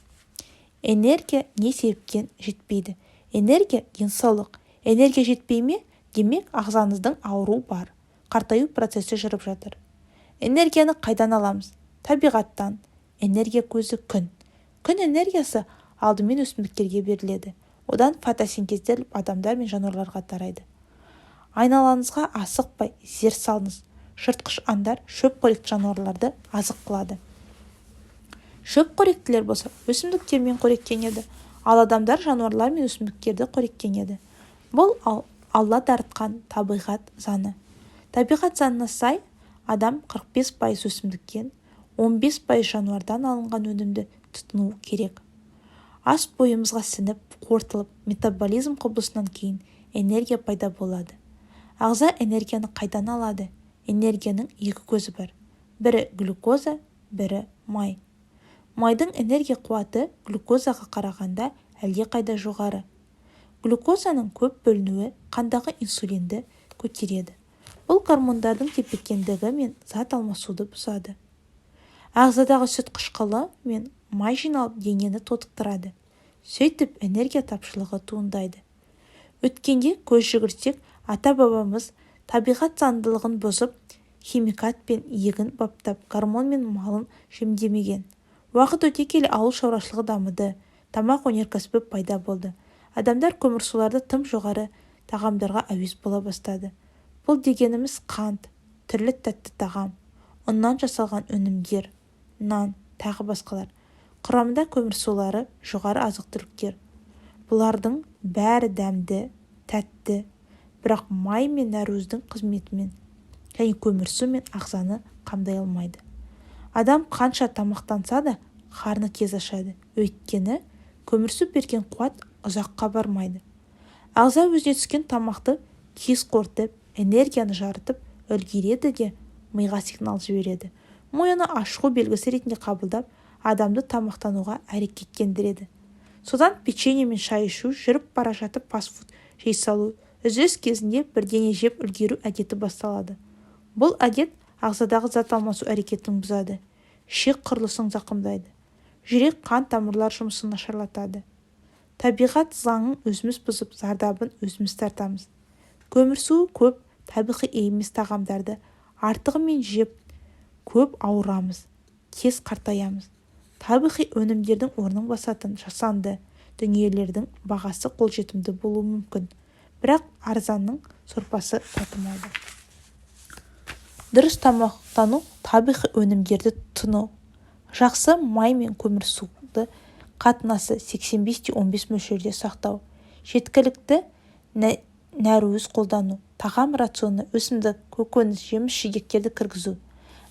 Энергия не себептен жетпейді? Энергия денсаулық. Энергия жетпей ме? Демек, ағзаңыздың ауру бар. Қартаю процесі жүріп жатыр. Энергияны қайдан аламыз? Табиғаттан. Энергия көзі күн. Күн энергиясы алдымен өсімдіктерге беріледі. Одан фотосинтезделіп адамдар мен жануарларға тарайды. Айналаңызға асықпай зер салыңыз. Жыртқыш аңдар шөпқоректі жануарларды азық қылады. Шөпқоректілер болса өсімдіктермен қоректенеді, ал адамдар жануарлар мен өсімдіктерді қоректенеді. Бұл Алла дарытқан табиғат заңы. Табиғат заңына сай, адам 45% өсімдіктен, 15% жануардан алынған өнімді тұтыну керек. Ас бойымызға сіңіп, қорытылып, метаболизм құбылысынан кейін энергия пайда болады. Ағза энергияны қайдан алады? Энергияның екі көзі бар. Бірі глюкоза, бірі май. Майдың энергия қуаты глюкозаға қарағанда әлде қайда жоғары. Глюкозаның көп бөлінуі қандағы инсулинді көтереді. Бұл гормондардың тепе-теңдігі мен зат алмасуды бұзады. Ағзадағы сүт қышқылы мен май жиналып денені тотықтырады. Сөйтіп энергия тапшылығы туындайды. Өткенде көз жүгіртсек, ата-бабамыз табиғат заңдылығын бұзып, химикат пен егін баптап, гормон мен малын жемдемеген. Уақыт өте келе ауыл шаруашылығы дамыды, тамақ өнеркәсібі пайда болды. Адамдар көмірсуларды тым жоғары тағамдарға әуес бола бастады. Бұл дегеніміз қант, түрлі тәтті тағам, ұннан жасалған өнімдер, нан, тағы басқалар. Құрамында көмірсулары жоғары азық-түліктер. Бұлардың бәрі дәмді, тәтті, бірақ май мен нәруіздің қызметімен және көмірсу мен ағзаны қамдай алмайды. Адам қанша тамақтанса да қарны тез ашады. Өйткені көмірсу берген қуат ұзаққа бармайды. Ағза өзіне түскен тамақты тез қорытып, энергияны жарытып үлгереді де миға сигнал жібереді. Ми оны ашығу белгісі ретінде қабылдап, адамды тамақтануға әрекеттендіреді. Содан печенье мен шай ішу, жүріп бара жатып фастфуд жей салу, үзіліс кезінде бірдеңе жеп үлгеру әдеті басталады. Бұл әдет ағзадағы зат алмасу әрекетін бұзады, ішек құрылысын зақымдайды, жүрек қан тамырлар жұмысын нашарлатады. Табиғат заңын өзіміз бұзып, зардабын өзіміз тартамыз. Көмірсуы көп табиғи емес тағамдарды артығымен жеп, көп ауырамыз, тез қартаямыз. Табиғи өнімдердің орнын басатын жасанды дүниелердің бағасы қолжетімді болуы мүмкін, бірақ арзанның сорпасы татымайды. Дұрыс тамақтану табиғи өнімдерді тұтыну. Жақсы май мен көмірсуды қатынасы 85-15 мөлшерде сақтау. Жеткілікті нәруыз қолдану. Тағам рационына өсімдік, көкөніс, жеміс-жидектерді кіргізу.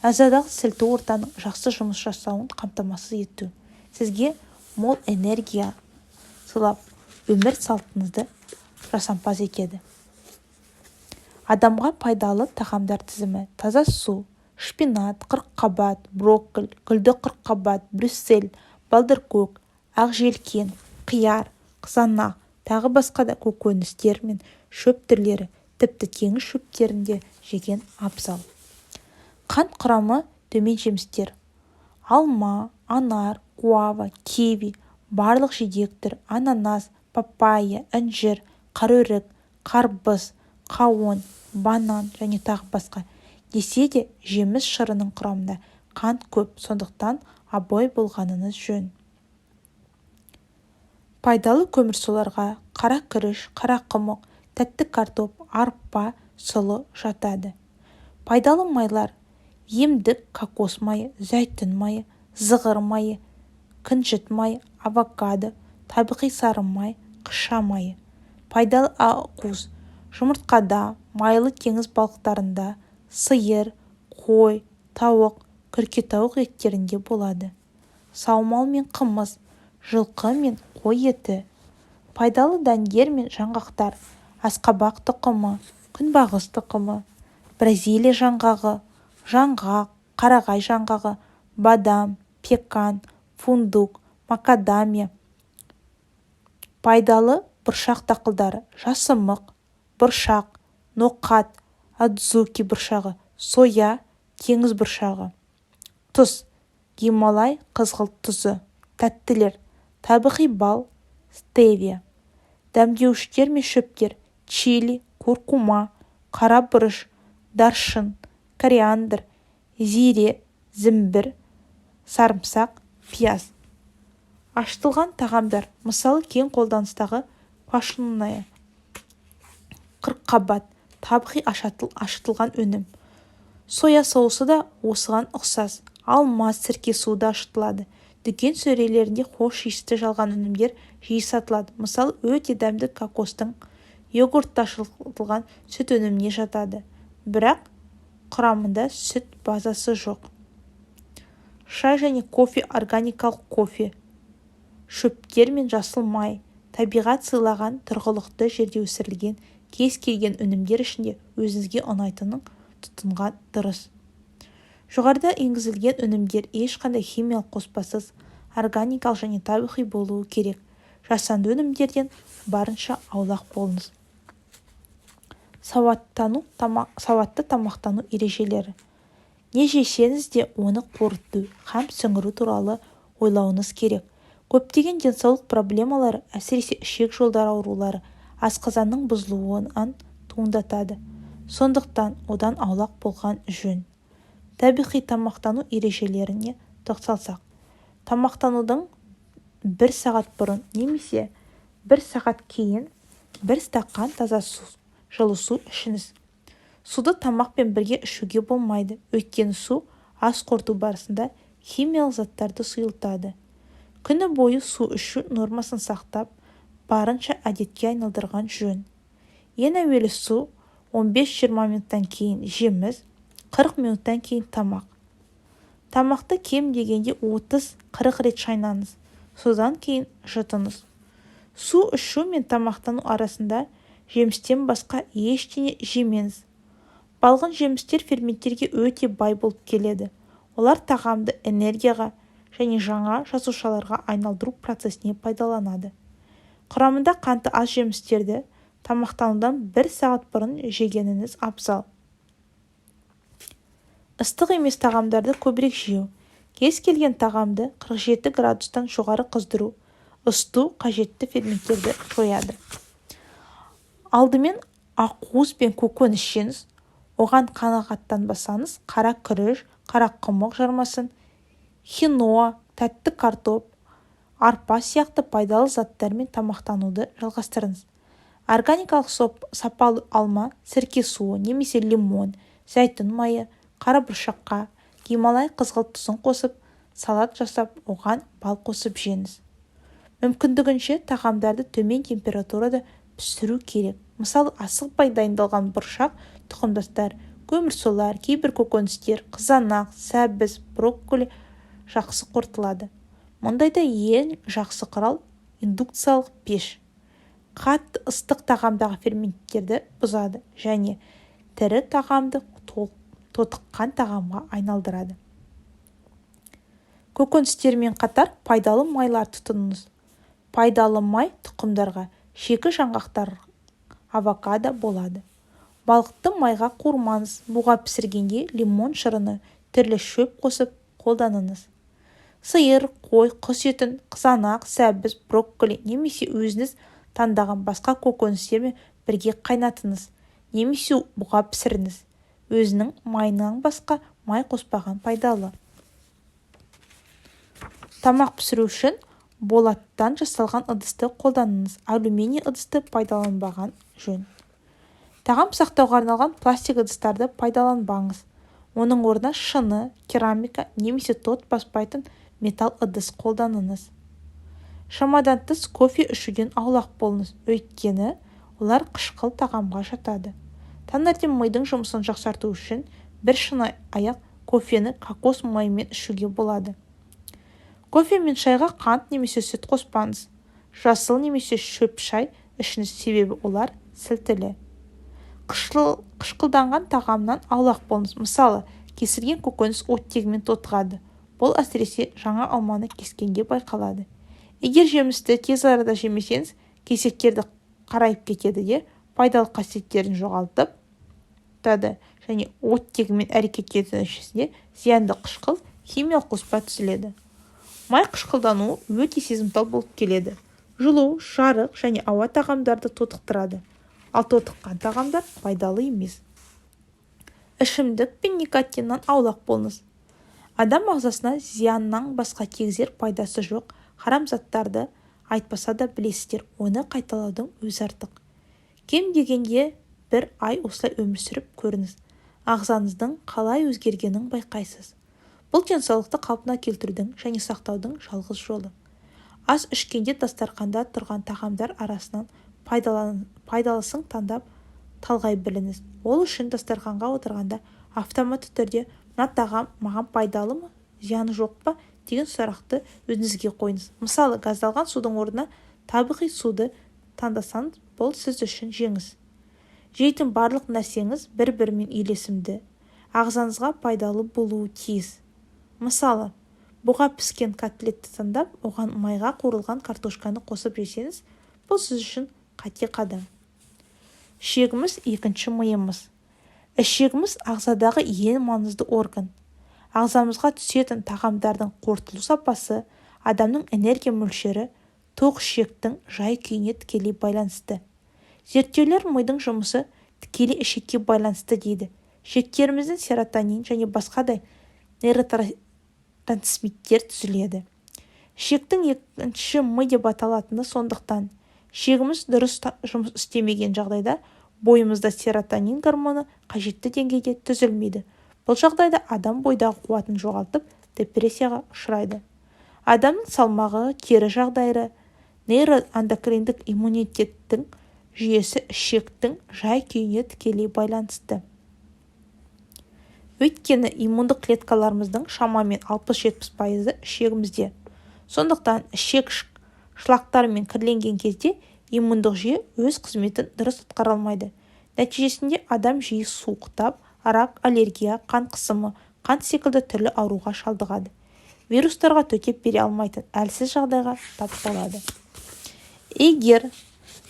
Ағзадағы сілті ортаның жақсы жұмыс жасауын қамтамасыз ету. Сізге мол энергия сыйлап, өмір салтыңызды жасампаз етеді. Адамға пайдалы тағамдар тізімі: таза су, шпинат, қырыққабат, брокколи, гүлді қырыққабат, брюссель, балдыркөк, ақ желкен, қияр, қызанақ, тағы басқа да көкөністер мен шөп түрлері, тіпті теңіз шөптерінде жеген абзал. Қант құрамы төмен жемістер: алма, анар, гуава, киви, барлық жидек түр, ананас, папайя, інжір, қараөрік, қарбыз, қауын, банан және тағы басқа. Десе де жеміс шырының құрамында қант көп, сондықтан абай болғаныңыз жөн. Пайдалы көмірсуларға қара күріш, қара қымық, тәтті картоп, арпа, сұлы жатады. Пайдалы майлар: емдік кокос майы, зәйтүн майы, зығыр майы, күнжіт майы, авокадо, табиғи сары май, қыша майы. Пайдалы ақуыз: жұмыртқада, майлы теңіз балықтарында, сиыр, қой, тауық, күркетауық еттерінде болады. Саумал мен қымыз, жылқы мен қой еті. Пайдалы дәндер мен жаңғақтар: асқабақ тұқымы, күнбағыс тұқымы, Бразилия жаңғағы, жаңғақ, қарағай жаңғағы, бадам, пекан, фундук, макадамия. Пайдалы бұршақ дақылдары: жасымық, бұршақ, ноқат, адзуки бұршағы, соя, теңіз бұршағы. Тұз: Гималай қызғылт тұзы. Тәттілер: табиғи бал, стевия. Дәмдеуіштер мен шөптер: чили, куркума, қара бұрыш, даршын, кориандр, зире, зімбір, сарымсақ, пияз. Ашытылған тағамдар: мысалы кең қолданыстағы квашеная, қырыққабат, табиғи ашытылған өнім. Соя соусы да осыған ұқсас. Алма, сірке суы ашытылады. Дүкен сөрелерінде хош иісті жалған өнімдер жиі сатылады. Мысалы өте дәмді кокостың, йогуртта ашытылған сүт өніміне жатады, бірақ құрамында сүт базасы жоқ. Шай және кофе: органикалық кофе, шөптер мен жасыл май. Табиғат сыйлаған тұрғылықты жерде өсірілген кез келген өнімдер ішінде өзіңізге ұнайтынын тұтынған дұрыс. Жоғарыда енгізілген өнімдер ешқандай химиялық қоспасыз, органикалық және табиғи болуы керек. Жасанды өнімдерден барынша аулақ болыңыз. Сауатты тамақтану ережелері: не жесеңіз де оны қорыту һәм сіңіру туралы ойлауыңыз керек. Көптеген денсаулық проблемалары, әсіресе ішек жолдары аурулары, асқазанның бұзылуынан туындатады. Сондықтан одан аулақ болған жөн. Табиғи тамақтану ережелеріне тоқталсақ: тамақтанудың 1 сағат бұрын немесе 1 сағат кейін 1 стақан таза су, жылы су ішіңіз. Суды тамақпен бірге ішуге болмайды, өйткені су ас қорыту барысында химиялық заттарды сұйылтады. Күні бойы су ішу нормасын сақтап, барынша әдетке айналдырған жөн. Ең әуелі су, 15-20 минуттан кейін жеміс, 40 минуттан кейін тамақ. Тамақты кем дегенде 30-40 рет шайнаңыз, содан кейін жұтыңыз. Су ішу мен тамақтану арасында жемістен басқа ештеңе жемеңіз. Балғын жемістер ферменттерге өте бай болып келеді. Олар тағамды энергияға және жаңа жасушаларға айналдыру процесіне пайдаланады. Құрамында қанты аз жемістерді тамақтанудан 1 сағат бұрын жегеніңіз абзал. Ыстық емес тағамдарды көбірек жеу. Кез келген тағамды 47 градустан жоғары қыздыру, ысыту қажетті ферменттерді жояды. Алдымен ақуыз бен көкөніс жеңіз. Оған қанағаттанбасаңыз, қара күріш, қара құмық жармасын, хиноа, тәтті картоп, арпа сияқты пайдалы заттармен тамақтануды жалғастырыңыз. Органикалық сапалы алма, сірке суы немесе лимон, зәйтүн майы, қара бұршаққа, Гималай қызғылт тұзын қосып, салат жасап, оған бал қосып жеңіз. Мүмкіндігінше тағамдарды төмен температурада пісіру керек. Мысалы, асықпай дайындалған бұршақ, тұқымдастар, көмірсулар, кейбір көкөністер, қызанақ, сәбіз, брокколи жақсы қорытылады. Мұндайда ең жақсы құрал индукциялық пеш. Қатты ыстық тағамдағы ферменттерді бұзады және тірі тағамды тотыққан тағамға айналдырады. Көкөністермен қатар пайдалы майлар тұтыныңыз. Пайдалы май тұқымдарға, шикі жаңғақтар, авокадо болады. Балықты майға қуырмаңыз. Буға пісіргенде лимон шырыны, түрлі шөп қосып қолданыңыз. Сиыр, қой, құс етін, қызанақ, сәбіз, брокколи немесе өзіңіз таңдаған басқа көкөністермен бірге қайнатыңыз. Немесе буға пісіріңіз. Өзінің майынан басқа май қоспаған пайдалы. Тамақ пісіру үшін болаттан жасалған ыдысты қолданыңыз. Алюминий ыдысты пайдаланбаған жөн. Тағам сақтауға арналған пластик ыдыстарды пайдаланбаңыз. Оның орнына шыны, керамика немесе тот баспайтын металл ыдыс қолданыңыз. Шамадан тыс кофе ішуден аулақ болыңыз, өйткені олар қышқыл тағамға жатады. Таңертең мидың жұмысын жақсарту үшін бір шыны аяқ кофені кокос майымен ішуге болады. Кофе мен шайға қант немесе сүт қоспаңыз. Жасыл немесе шөп шай ішіңіз, себебі олар сілтілі. Қышқылданған тағамнан аулақ болыңыз. Мысалы, кесілген көкөніс оттегімен тотығады. Бұл әсіресе жаңа алманы кескенде байқалады. Егер жемісті тез арада жемесеңіз, кесектерді қарайып кетеді де пайдалы қасиеттерін жоғалтып және оттегімен әрекеттеудің нәтижесінде зиянды қышқыл химиялық қоспа түзіледі. Май қышқылдануы өте сезімтал болып келеді. Жылу, жарық және ауа тағамдарды тотықтырады, ал тотыққан тағамдар пайдалы емес. Ішімдік пен никотиннан аулақ болыңыз. Адам ағзасына зияннан басқа тигізер пайдасы жоқ харам заттарды айтпаса да білесіздер, оны қайталаудың өзі артық. Кем дегенде 1 ай осылай өмір сүріп көріңіз. Ағзаңыздың қалай өзгергенін байқайсыз. Бұл денсаулықты қалпына келтірудің және сақтаудың жалғыз жолы. Ас ішкенде дастарханда тұрған тағамдар арасынан пайдалысын таңдап талғай біліңіз. Ол үшін дастарханға отырғанда автоматты түрде мына тағам маған пайдалы ма, зияны жоқ па деген сұрақты өзіңізге қойыңыз. Мысалы, газдалған судың орнына табиғи суды таңдасаңыз, бұл сіз үшін жеңіс. Жейтін барлық нәрсеңіз бір-бірімен үйлесімді, ағзаңызға пайдалы болуы тиіс. Мысалы, буға піскен котлетті таңдап, оған майға қуырылған картошканы қосып жесеңіз, бұл сіз үшін қате қадам. Ішегіміз екінші миымыз. Ішегіміз ағзадағы ең маңызды орган. Ағзамызға түсетін тағамдардың қорытылу сапасы, адамның энергия мөлшері, тоқ ішектің жай күйіне тікелей байланысты. Зерттеулер мидың жұмысы тікелей ішекке байланысты дейді. Ішектеріміздің серотонин және басқа да нейротрансмиттер түзіледі. Ішектің екінші ми деп аталатыны сондықтан. Ішегіміз дұрыс жұмыс істемеген жағдайда бойымызда серотонин гормоны қажетті деңгейде түзілмейді. Бұл жағдайда адам бойдағы қуатын жоғалтып, депрессияға ұшырайды. Адамның салмағы, тері жағдайы, нейроэндокриндік иммунитеттің жүйесі ішектің жай күйіне тікелей байланысты. Өйткені иммундық клеткаларымыздың шамамен 60-70% ішегімізде. Сондықтан ішек шлактармен кірленген кезде иммундық жүйе өз қызметін дұрыс атқара алмайды. Нәтижесінде адам жиі суықтап, рак, аллергия, қан қысымы, қант секілді түрлі ауруға шалдығады. Вирустарға төтеп бере алмайтын әлсіз жағдайға тап болады. Егер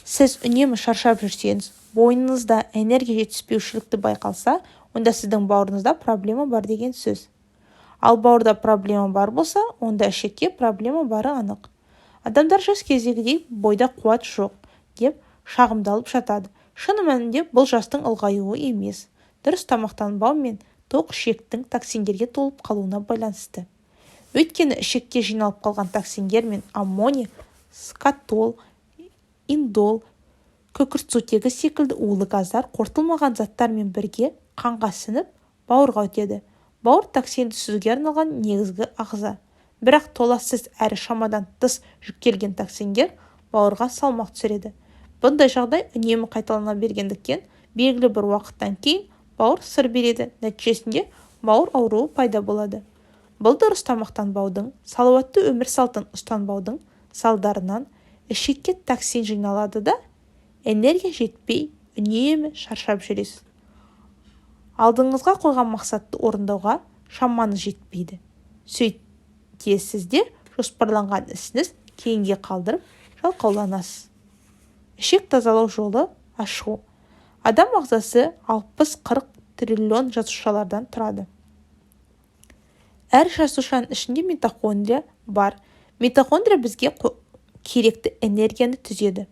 сіз үнемі шаршап жүрсеңіз, бойыңызда энергия жетіспеушілікті байқалса, онда сіздің бауырыңызда проблема бар деген сөз. Ал бауырда проблема бар болса, онда ішекте проблема бары анық. Адамдар жас кездегідей бойда қуат жоқ деп шағымдалып жатады. Шын мәнінде бұл жастың ұлғаюы емес, дұрыс тамақтанбау мен тоқ ішектің токсиндерге толып қалуына байланысты. Өйткені ішекте жиналып қалған токсиндер мен аммоний, скатол, индол, күкіртсутегі секілді улы газдар қорытылмаған заттармен бірге қанға сіңіп бауырға өтеді. Бауыр токсинді сүзуге арналған негізгі ағза. Бірақ толассыз әрі шамадан тыс жүктелген токсиндер бауырға салмақ түсіреді. Бұндай жағдай үнемі қайталана бергендіктен белгілі бір уақыттан кейін бауыр сыр береді. Нәтижесінде бауыр ауруы пайда болады. Бұл дұрыс тамақтанбаудың, салауатты өмір салтын ұстанбаудың салдарынан ішекке токсин жиналады да, энергия жетпей үнемі шаршап жүресіз. Алдыңызға қойған мақсатты орындауға шамаңыз жетпейді. Сөйтсе сізде жоспарланған ісіңіз кейінге қалдырып жалқауланасыз. Ішек тазалау жолы ашу. Адам ағзасы 60-40 триллион жасушалардан тұрады. Әр жасушаның ішінде митохондрия бар. Митохондрия бізге керекті энергияны түзеді.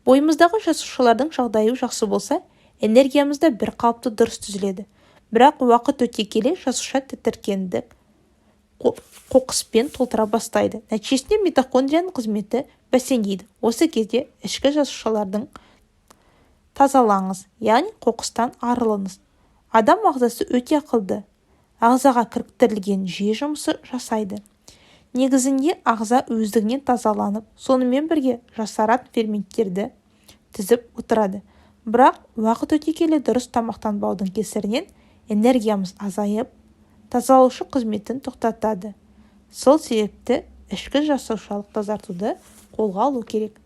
Бойымыздағы жасушалардың жағдайы жақсы болса, энергиямызда бір қалыпты дұрыс түзіледі. Бірақ уақыт өте келе жасуша тітіркендік қоқыспен толтыра бастайды. Нәтижесінде митохондрияның қызметі бәсеңдейді. Осы кезде ішкі жасушалардың тазалаңыз, яғни қоқыстан арылыңыз. Адам ағзасы өте ақылды. Ағзаға кіріктірілген жүйе жұмысы жасайды. Негізінде ағза өздігінен тазаланып, сонымен бірге жасарат ферменттерді тізіп отырады. Бірақ уақыт өте келе дұрыс тамақтанбаудың кесірінен энергиямыз азайып, тазалаушы қызметін тоқтатады. Сол себепті ішкі жасушалық тазартуды қолға алу керек.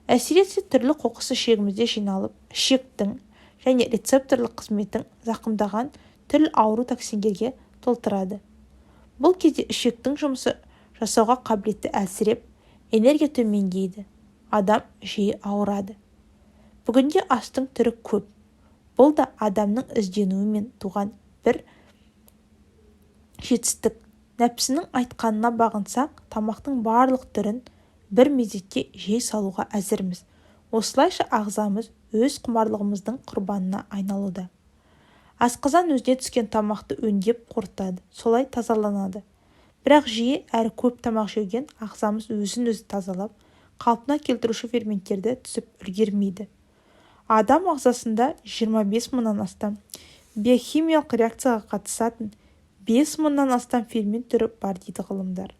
Әсіресе түрлі қоқыс ішегімізде жиналып, ішектің және рецепторлық қызметін зақымдаған түрлі ауру токсиндерге толтырады. Бұл кезде ішектің жұмысы жасауға қабілетті әлсіреп, энергия төмендейді. Адам жиі ауырады. Бүгінде астың түрі көп. Бұл да адамның ізденуімен туған бір жетістік. Нәпсінің айтқанына бағынсақ, тамақтың барлық түрін бір мезетте жей салуға әзірміз. Осылайша ағзамыз өз құмарлығымыздың құрбанына айналуда. Асқазан өзіне түскен тамақты өңдеп қорытады, солай тазаланады. Бірақ жиі әрі көп тамақ жеуден ағзамыз өзін-өзі тазалап, қалпына келтіруші ферменттерді түсіп үлгермейді. Адам ағзасында 25 мыңнан астам биохимиялық реакцияға қатысатын 5 мыңнан астам фермент түрі бар дейді ғылымдар.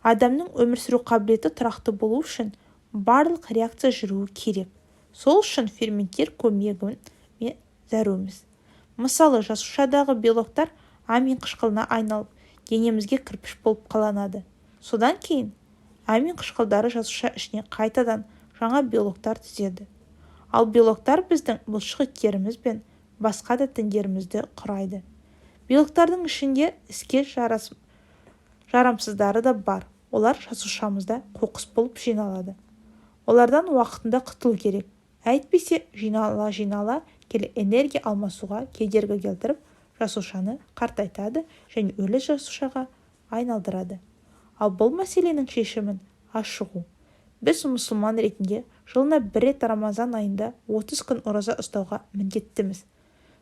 Адамның өмір сүру қабілеті тұрақты болу үшін барлық реакция жүруі керек. Сол үшін ферменттер көмегін зәруміз. Мысалы, жасушадағы белоктар амин қышқылына айналып, денемізге кірпіш болып қаланады. Содан кейін амин қышқылдары жасуша ішіне қайтадан жаңа белоктар түзеді. Ал белоктар біздің бұлшықеттеріміз бен басқа да тіндерімізді құрайды. Белоктардың ішінде іске жарамсыздары да бар. Олар жасушамызда қоқыс болып жиналады. Олардан уақытында құтылу керек. Әйтпесе жинала келе энергия алмасуға кедергі келтіріп, жасушаны қартайтады және өлі жасушаға айналдырады. Ал бұл мәселенің шешімін ашығу. Біз мұсылман ретінде жылына бір рет Рамазан айында 30 күн ораза ұстауға міндеттіміз.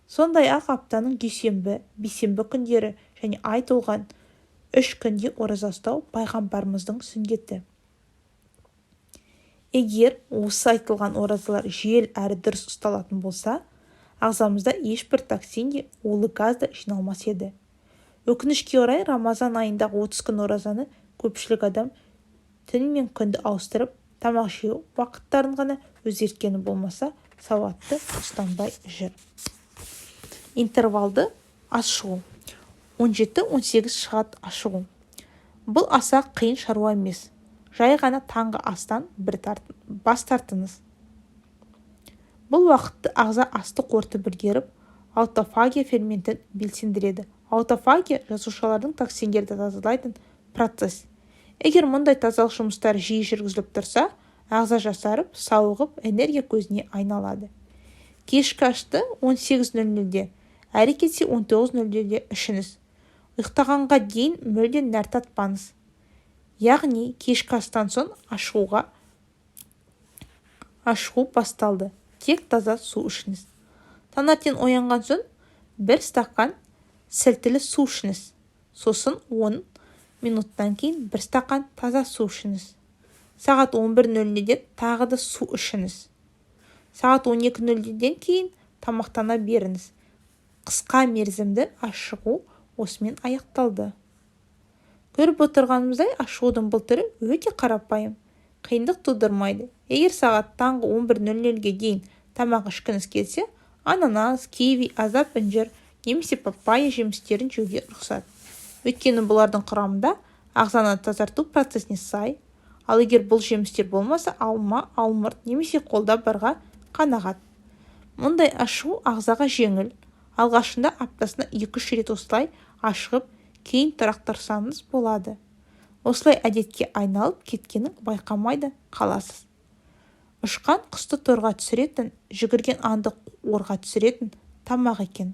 Сондай-ақ аптаның дүйсенбі, бейсенбі күндері және ай толған 3 күнде ораза ұстау пайғамбарымыздың сүннеті. Егер осы айтылған оразалар жүйелі әрі дұрыс ұсталатын болса, ағзамызда ешбір токсин де улы газ да жиналмас еді. Өкінішке орай Рамазан айындағы 30 күн оразаны көпшілік адам түн мен күнді ауыстырып, тамақ жеу уақыттарын ғана өзгерткені болмаса, сауатты ұстанбай жүр. Интервалды ашығу. 17-18 сағат ашығу. Бұл аса қиын шаруа емес. жай ғана таңғы астан бас тартыңыз. Бұл уақытты ағза асты қорытып үлгеріп, аутофагия ферментін белсендіреді. Аутофагия жасушалардың токсиндерді тазалайтын процесс. Егер мұндай тазалық жұмыстары жиі жүргізіліп тұрса, ағза жасарып, сауығып, энергия көзіне айналады. Кешкі ашты 18:00-де, әрі кетсе 19:00-де ішіңіз. Ұйықтағанға дейін мүлдем нәр татпаңыз. Яғни кешкі астан соң ашығу басталды. Тек таза су ішіңіз. Таңертең оянған соң 1 стакан сілтілі су ішіңіз. Сосын 10 минуттан кейін 1 стакан таза су ішіңіз. Сағат 11:00-ден тағы да су ішіңіз. Сағат 12:00-ден кейін тамақтана беріңіз. Қысқа мерзімді ашығу осымен аяқталды. Көріп отырғанымыздай ашығудың бұл түрі өте қарапайым, қиындық тудырмайды. Егер сағат таңғы 11:00-ге дейін тамақ ішкіңіз келсе, ананас, киви, азап інжір немесе папайя жемістерін жеуге рұқсат. Өйткені бұлардың құрамында ағзаны тазарту процесіне сай, ал егер бұл жемістер болмаса, алма, алмұрт немесе қолда барға қанағат. Мұндай ашығу ағзаға жеңіл. Алғашында аптасына 2-3 рет осылай ашығып, кейін тұрақтырсаңыз болады. Осылай әдетке айналып кеткенін байқамайды қаласыз. Ұшқан құсты торға түсіретін, жүгірген аңды орға түсіретін тамақ екен.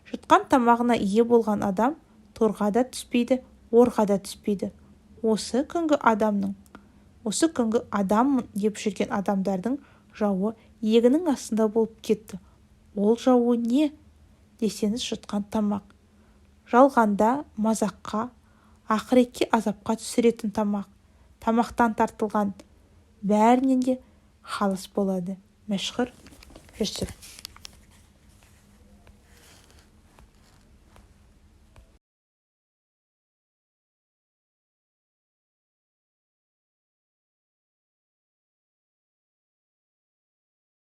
Жұтқан тамағына ие болған адам торға да түспейді, орға да түспейді. Осы күнгі адаммын деп жүрген адамдардың жауы егінің астында болып кетті. Ол жауы не? Десеңіз, жұтқан тамақ. Жалғанда, мазаққа, ақыретке азапқа түсіретін тамақ. Тамақтан тартылған бәрінен де халыс болады. Мәшһүр Жүсіп.